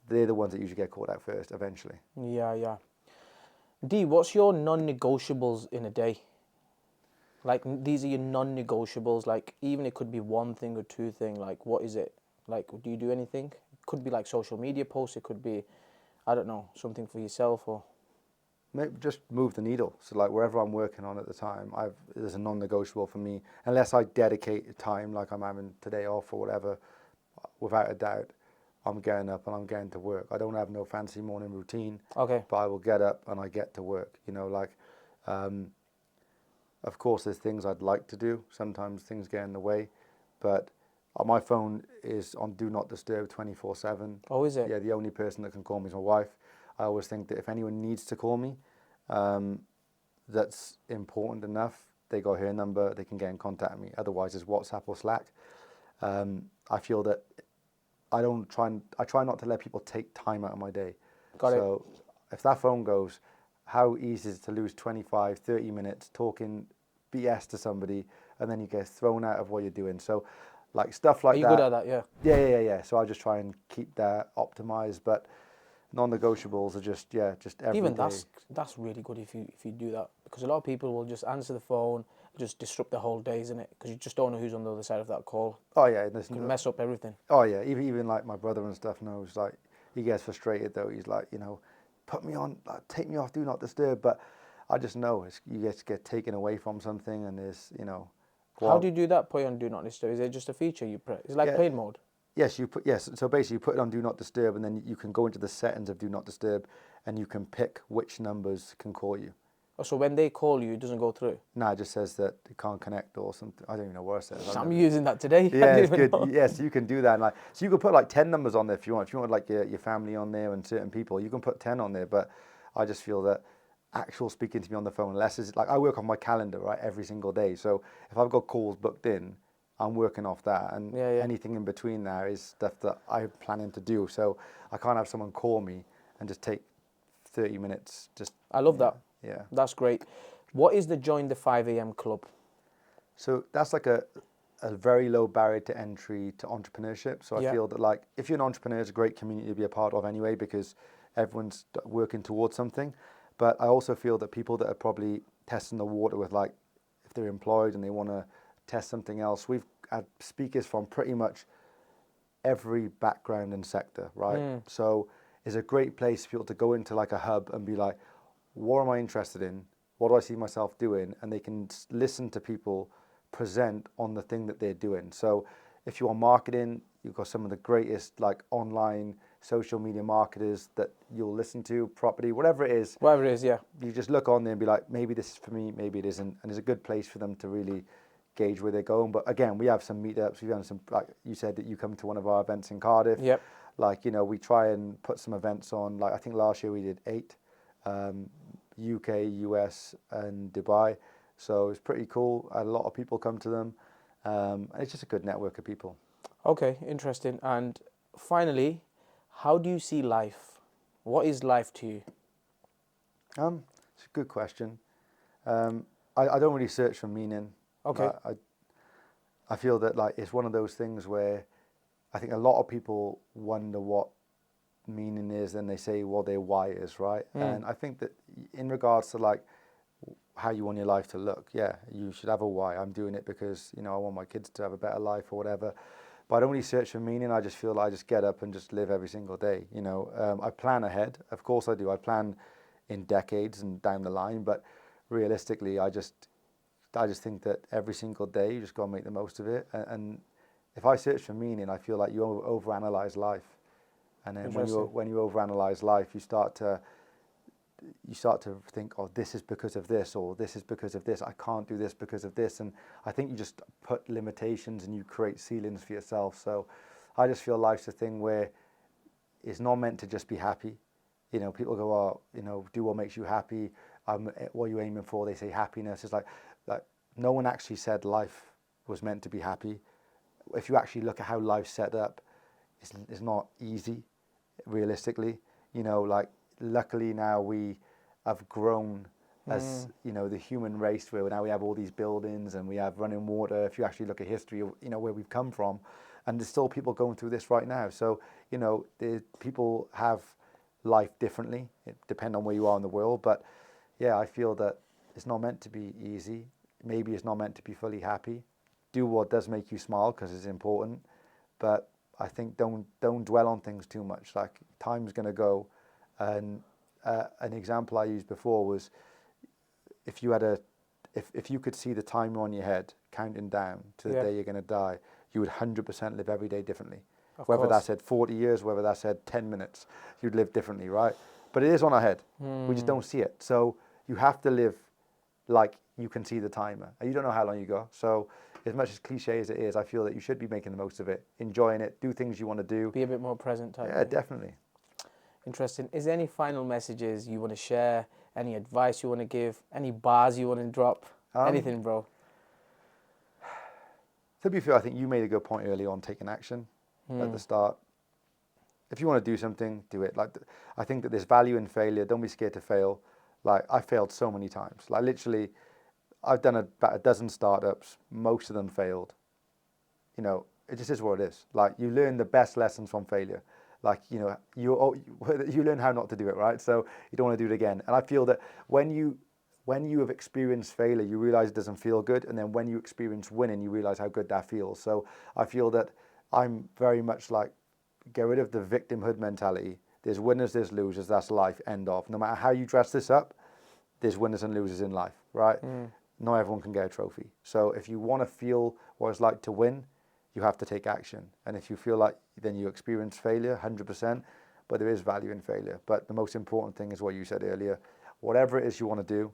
they're the ones that usually get caught out first eventually. Yeah. Dee, what's your non-negotiables in a day? Like, these are your non-negotiables. Like, even it could be one thing or two thing. Like, what is it? Like, do you do anything? It could be like social media posts. It could be, I don't know, something for yourself or. Maybe just move the needle. So like wherever I'm working on at the time, there's a non-negotiable for me. Unless I dedicate time, like I'm having today off or whatever, without a doubt, I'm getting up and I'm getting to work. I don't have no fancy morning routine. Okay. But I will get up and I get to work. You know, like, of course, there's things I'd like to do. Sometimes things get in the way, but my phone is on Do Not Disturb 24/7. Oh, is it? Yeah, the only person that can call me is my wife. I always think that if anyone needs to call me, that's important enough, they got her number, they can get in contact with me. Otherwise, it's WhatsApp or Slack. I feel that I try not to let people take time out of my day. Got it. So if that phone goes, how easy is it to lose 25, 30 minutes talking BS to somebody and then you get thrown out of what you're doing? So like stuff like that. Are you good at that? Yeah. Yeah. So I just try and keep that optimized, but non-negotiables are just every Even day. that's really good if you do that, because a lot of people will just answer the phone, just disrupt the whole day, isn't it? Because you just don't know who's on the other side of that call. Oh yeah, It can mess up everything. Oh yeah, even like my brother and stuff knows. Like he gets frustrated though. He's like, you know, put me on, like, take me off Do Not Disturb. But I just know you get taken away from something, and there's, you know. How do you do that? Put it on Do Not Disturb. Is it just a feature you press? It's like plane mode. Yes, so basically you put it on Do Not Disturb, and then you can go into the settings of Do Not Disturb, and you can pick which numbers can call you. Oh, so when they call you, it doesn't go through? No, it just says that it can't connect or something. I don't even know what it says. I'm using that today. Yeah, it's good. Yes, you can do that. And so you can put like 10 numbers on there if you want. If you want like your family on there and certain people, you can put 10 on there. But I just feel that actual speaking to me on the phone, unless it's like I work on my calendar, right, every single day. So if I've got calls booked in, I'm working off that. And anything in between there is stuff that I'm planning to do. So I can't have someone call me and just take 30 minutes. I love that. Yeah. That's great. What is the Join the 5 a.m. club? So that's like a very low barrier to entry to entrepreneurship. So I feel that like if you're an entrepreneur, it's a great community to be a part of anyway, because everyone's working towards something. But I also feel that people that are probably testing the water with, like, if they're employed and they want to test something else, we've had speakers from pretty much every background and sector, right? So it's a great place for people to go into like a hub and be like, what am I interested in? What do I see myself doing? And they can listen to people present on the thing that they're doing. So if you are marketing, you've got some of the greatest like online social media marketers that you'll listen to, property, whatever it is. Whatever it is, yeah. You just look on there and be like, maybe this is for me, maybe it isn't. And it's a good place for them to really gauge where they're going. But again, we have some meetups. We've done some, like you said, that you come to one of our events in Cardiff. Yep. Like, you know, we try and put some events on. Like I think last year we did 8. UK, US, and Dubai. So it's pretty cool. A lot of people come to them. And it's just a good network of people. Okay, interesting. And finally, how do you see life? What is life to you? It's a good question. I don't really search for meaning. Okay. I feel that like it's one of those things where I think a lot of people wonder what meaning is, then they say what their why is, right? And I think that in regards to like how you want your life to look, yeah, you should have a why. I'm doing it because, you know, I want my kids to have a better life or whatever. But I don't really search for meaning. I just feel like I just get up and just live every single day. You know, I plan ahead. Of course I do. I plan in decades and down the line. But realistically, I just think that every single day you just got to make the most of it. And if I search for meaning, I feel like you overanalyze life. And then when you overanalyze life, you start to think, oh, this is because of this, or this is because of this. I can't do this because of this. And I think you just put limitations and you create ceilings for yourself. So I just feel life's a thing where it's not meant to just be happy. You know, people go, oh, you know, do what makes you happy. What are you aiming for? They say happiness. It's like no one actually said life was meant to be happy. if you actually look at how life's set up, it's not easy, realistically. You know, like luckily now we have grown as, you know, the human race, where now we have all these buildings and we have running water. If you actually look at history, you know, where we've come from, and there's still people going through this right now. So, you know, people have life differently. It depends on where you are in the world. But yeah, I feel that it's not meant to be easy. Maybe it's not meant to be fully happy. Do what does make you smile, because it's important. But I think don't dwell on things too much. Like, time's going to go. And an example I used before was, if you could see the timer on your head counting down to the day you're going to die, you would 100% live every day differently. Whether that said 40 years, whether that said 10 minutes, you'd live differently, right? But it is on our head. We just don't see it. So you have to live like you can see the timer. And you don't know how long you got. So as much as cliche as it is, I feel that you should be making the most of it, enjoying it, do things you want to do. Be a bit more present type. Yeah, definitely. Interesting. Is there any final messages you want to share? Any advice you want to give? Any bars you want to drop? Anything, bro? To be fair, I think you made a good point early on, taking action at the start. If you want to do something, do it. Like, I think that there's value in failure. Don't be scared to fail. Like, I failed so many times. Like, literally, I've done about a dozen startups. Most of them failed. You know, it just is what it is. Like, you learn the best lessons from failure. Like, you know, you learn how not to do it, right? So you don't want to do it again. And I feel that when you have experienced failure, you realize it doesn't feel good. And then when you experience winning, you realize how good that feels. So I feel that I'm very much like, get rid of the victimhood mentality. There's winners, there's losers, that's life, end of. No matter how you dress this up, there's winners and losers in life, right? Not everyone can get a trophy. So if you want to feel what it's like to win, you have to take action. And if you feel like then you experience failure, 100%, but there is value in failure. But the most important thing is what you said earlier. Whatever it is you want to do,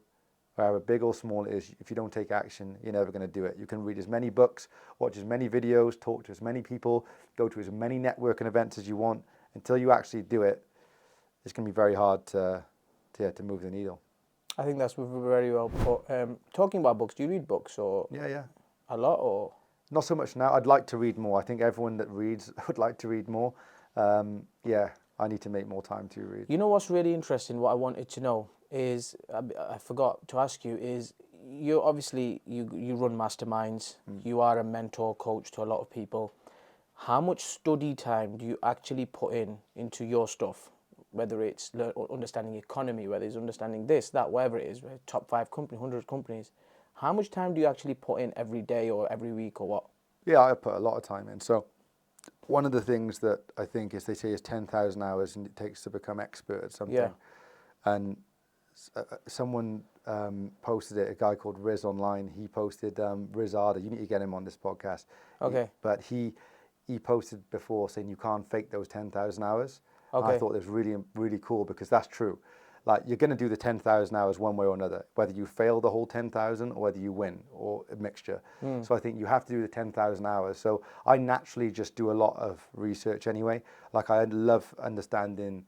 however big or small it is, if you don't take action, you're never going to do it. You can read as many books, watch as many videos, talk to as many people, go to as many networking events as you want. Until you actually do it, it's going to be very hard to move the needle. I think that's very well put. Talking about books, do you read books or? Yeah. A lot or? Not so much now. I'd like to read more. I think everyone that reads would like to read more. Yeah, I need to make more time to read. You know what's really interesting, what I wanted to know is, I forgot to ask you, is you obviously, you run Masterminds. You are a mentor, coach to a lot of people. How much study time do you actually put into your stuff? Whether it's understanding economy, whether it's understanding this, that, whatever it is, top 5 company, 100 companies. How much time do you actually put in every day or every week or what? Yeah, I put a lot of time in. So one of the things that I think is, they say, is 10,000 hours and it takes to become expert at something. Yeah. And someone posted it, a guy called Riz online. He posted Riz Arda. You need to get him on this podcast. Okay. But he posted before saying you can't fake those 10,000 hours. Okay. I thought it was really, really cool, because that's true. Like, you're going to do the 10,000 hours one way or another, whether you fail the whole 10,000 or whether you win, or a mixture. So I think you have to do the 10,000 hours. So I naturally just do a lot of research anyway. Like, I love understanding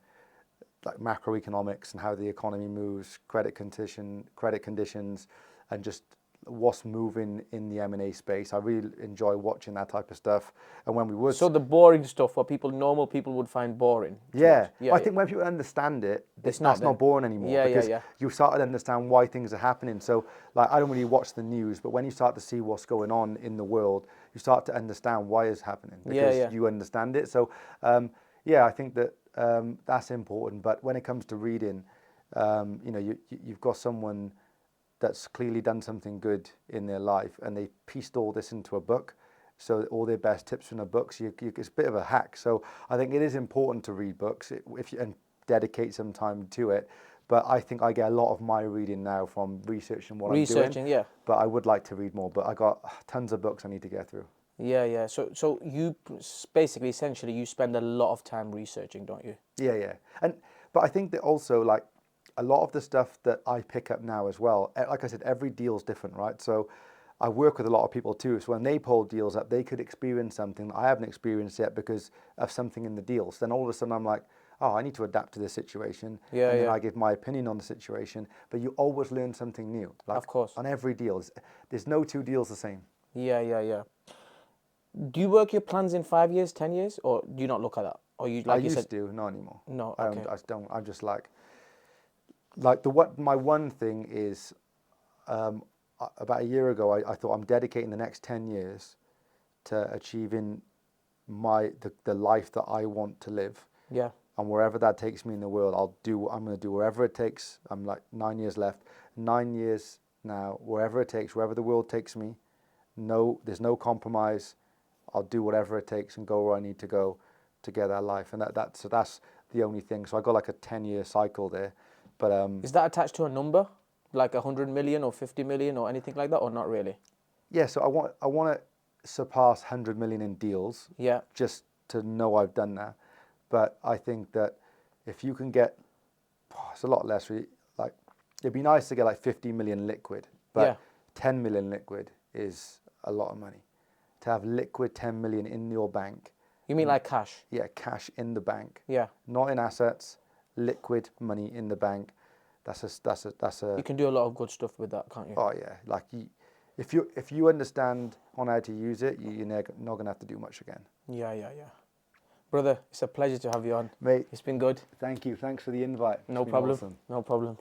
like macroeconomics and how the economy moves, credit conditions, and just what's moving in the M&A space. I really enjoy watching that type of stuff. And when we were... So the boring stuff, what normal people would find boring. Yeah. I think when people understand it, that's not boring anymore. Because you start to understand why things are happening. So, like, I don't really watch the news, but when you start to see what's going on in the world, you start to understand why it's happening, because you understand it. So, I think that that's important. But when it comes to reading, you know, you've got someone that's clearly done something good in their life, and they pieced all this into a book. So all their best tips from a book. So it's a bit of a hack. So I think it is important to read books and dedicate some time to it. But I think I get a lot of my reading now from researching what I'm doing. Yeah. But I would like to read more. But I got tons of books I need to get through. Yeah. So you basically, essentially, you spend a lot of time researching, don't you? Yeah. But I think that also, like, a lot of the stuff that I pick up now as well, like I said, every deal's different, right? So I work with a lot of people too. So when they pull deals up, they could experience something I haven't experienced yet because of something in the deals. Then all of a sudden I'm like, oh, I need to adapt to this situation. Then I give my opinion on the situation. But you always learn something new. Like, of course. On every deal. There's no 2 deals the same. Yeah. Do you work your plans in 5 years, 10 years, or do you not look at that? Or you, like I you used said, to, not anymore. no, I okay. don't. I don't. I'm just like the what. My one thing is, about a year ago, I thought I'm dedicating the next 10 years to achieving the life that I want to live. Yeah. And wherever that takes me in the world, I'm going to do wherever it takes. I'm like 9 years left. 9 years now, wherever it takes, wherever the world takes me. No, there's no compromise. I'll do whatever it takes and go where I need to go to get that life. And that's the only thing. So I got like a 10-year cycle there. But Is that attached to a number, like 100 million or 50 million or anything like that, or not really? yeah, so I want to surpass 100 million in deals. Yeah. Just to know I've done that. But I think that if you can get, it's a lot less. Like, it'd be nice to get like 50 million liquid, but Yeah. 10 million liquid is a lot of money. To have liquid 10 million in your bank. You mean like cash? Yeah, cash in the bank. Yeah. Not in assets, liquid money in the bank. That's a. You can do a lot of good stuff with that, can't you? Oh yeah, like if you understand on how to use it, you're not gonna have to do much again. Yeah. Brother, it's a pleasure to have you on. Mate, it's been good. Thank you. Thanks for the invite. No It's been problem. awesome. No problem.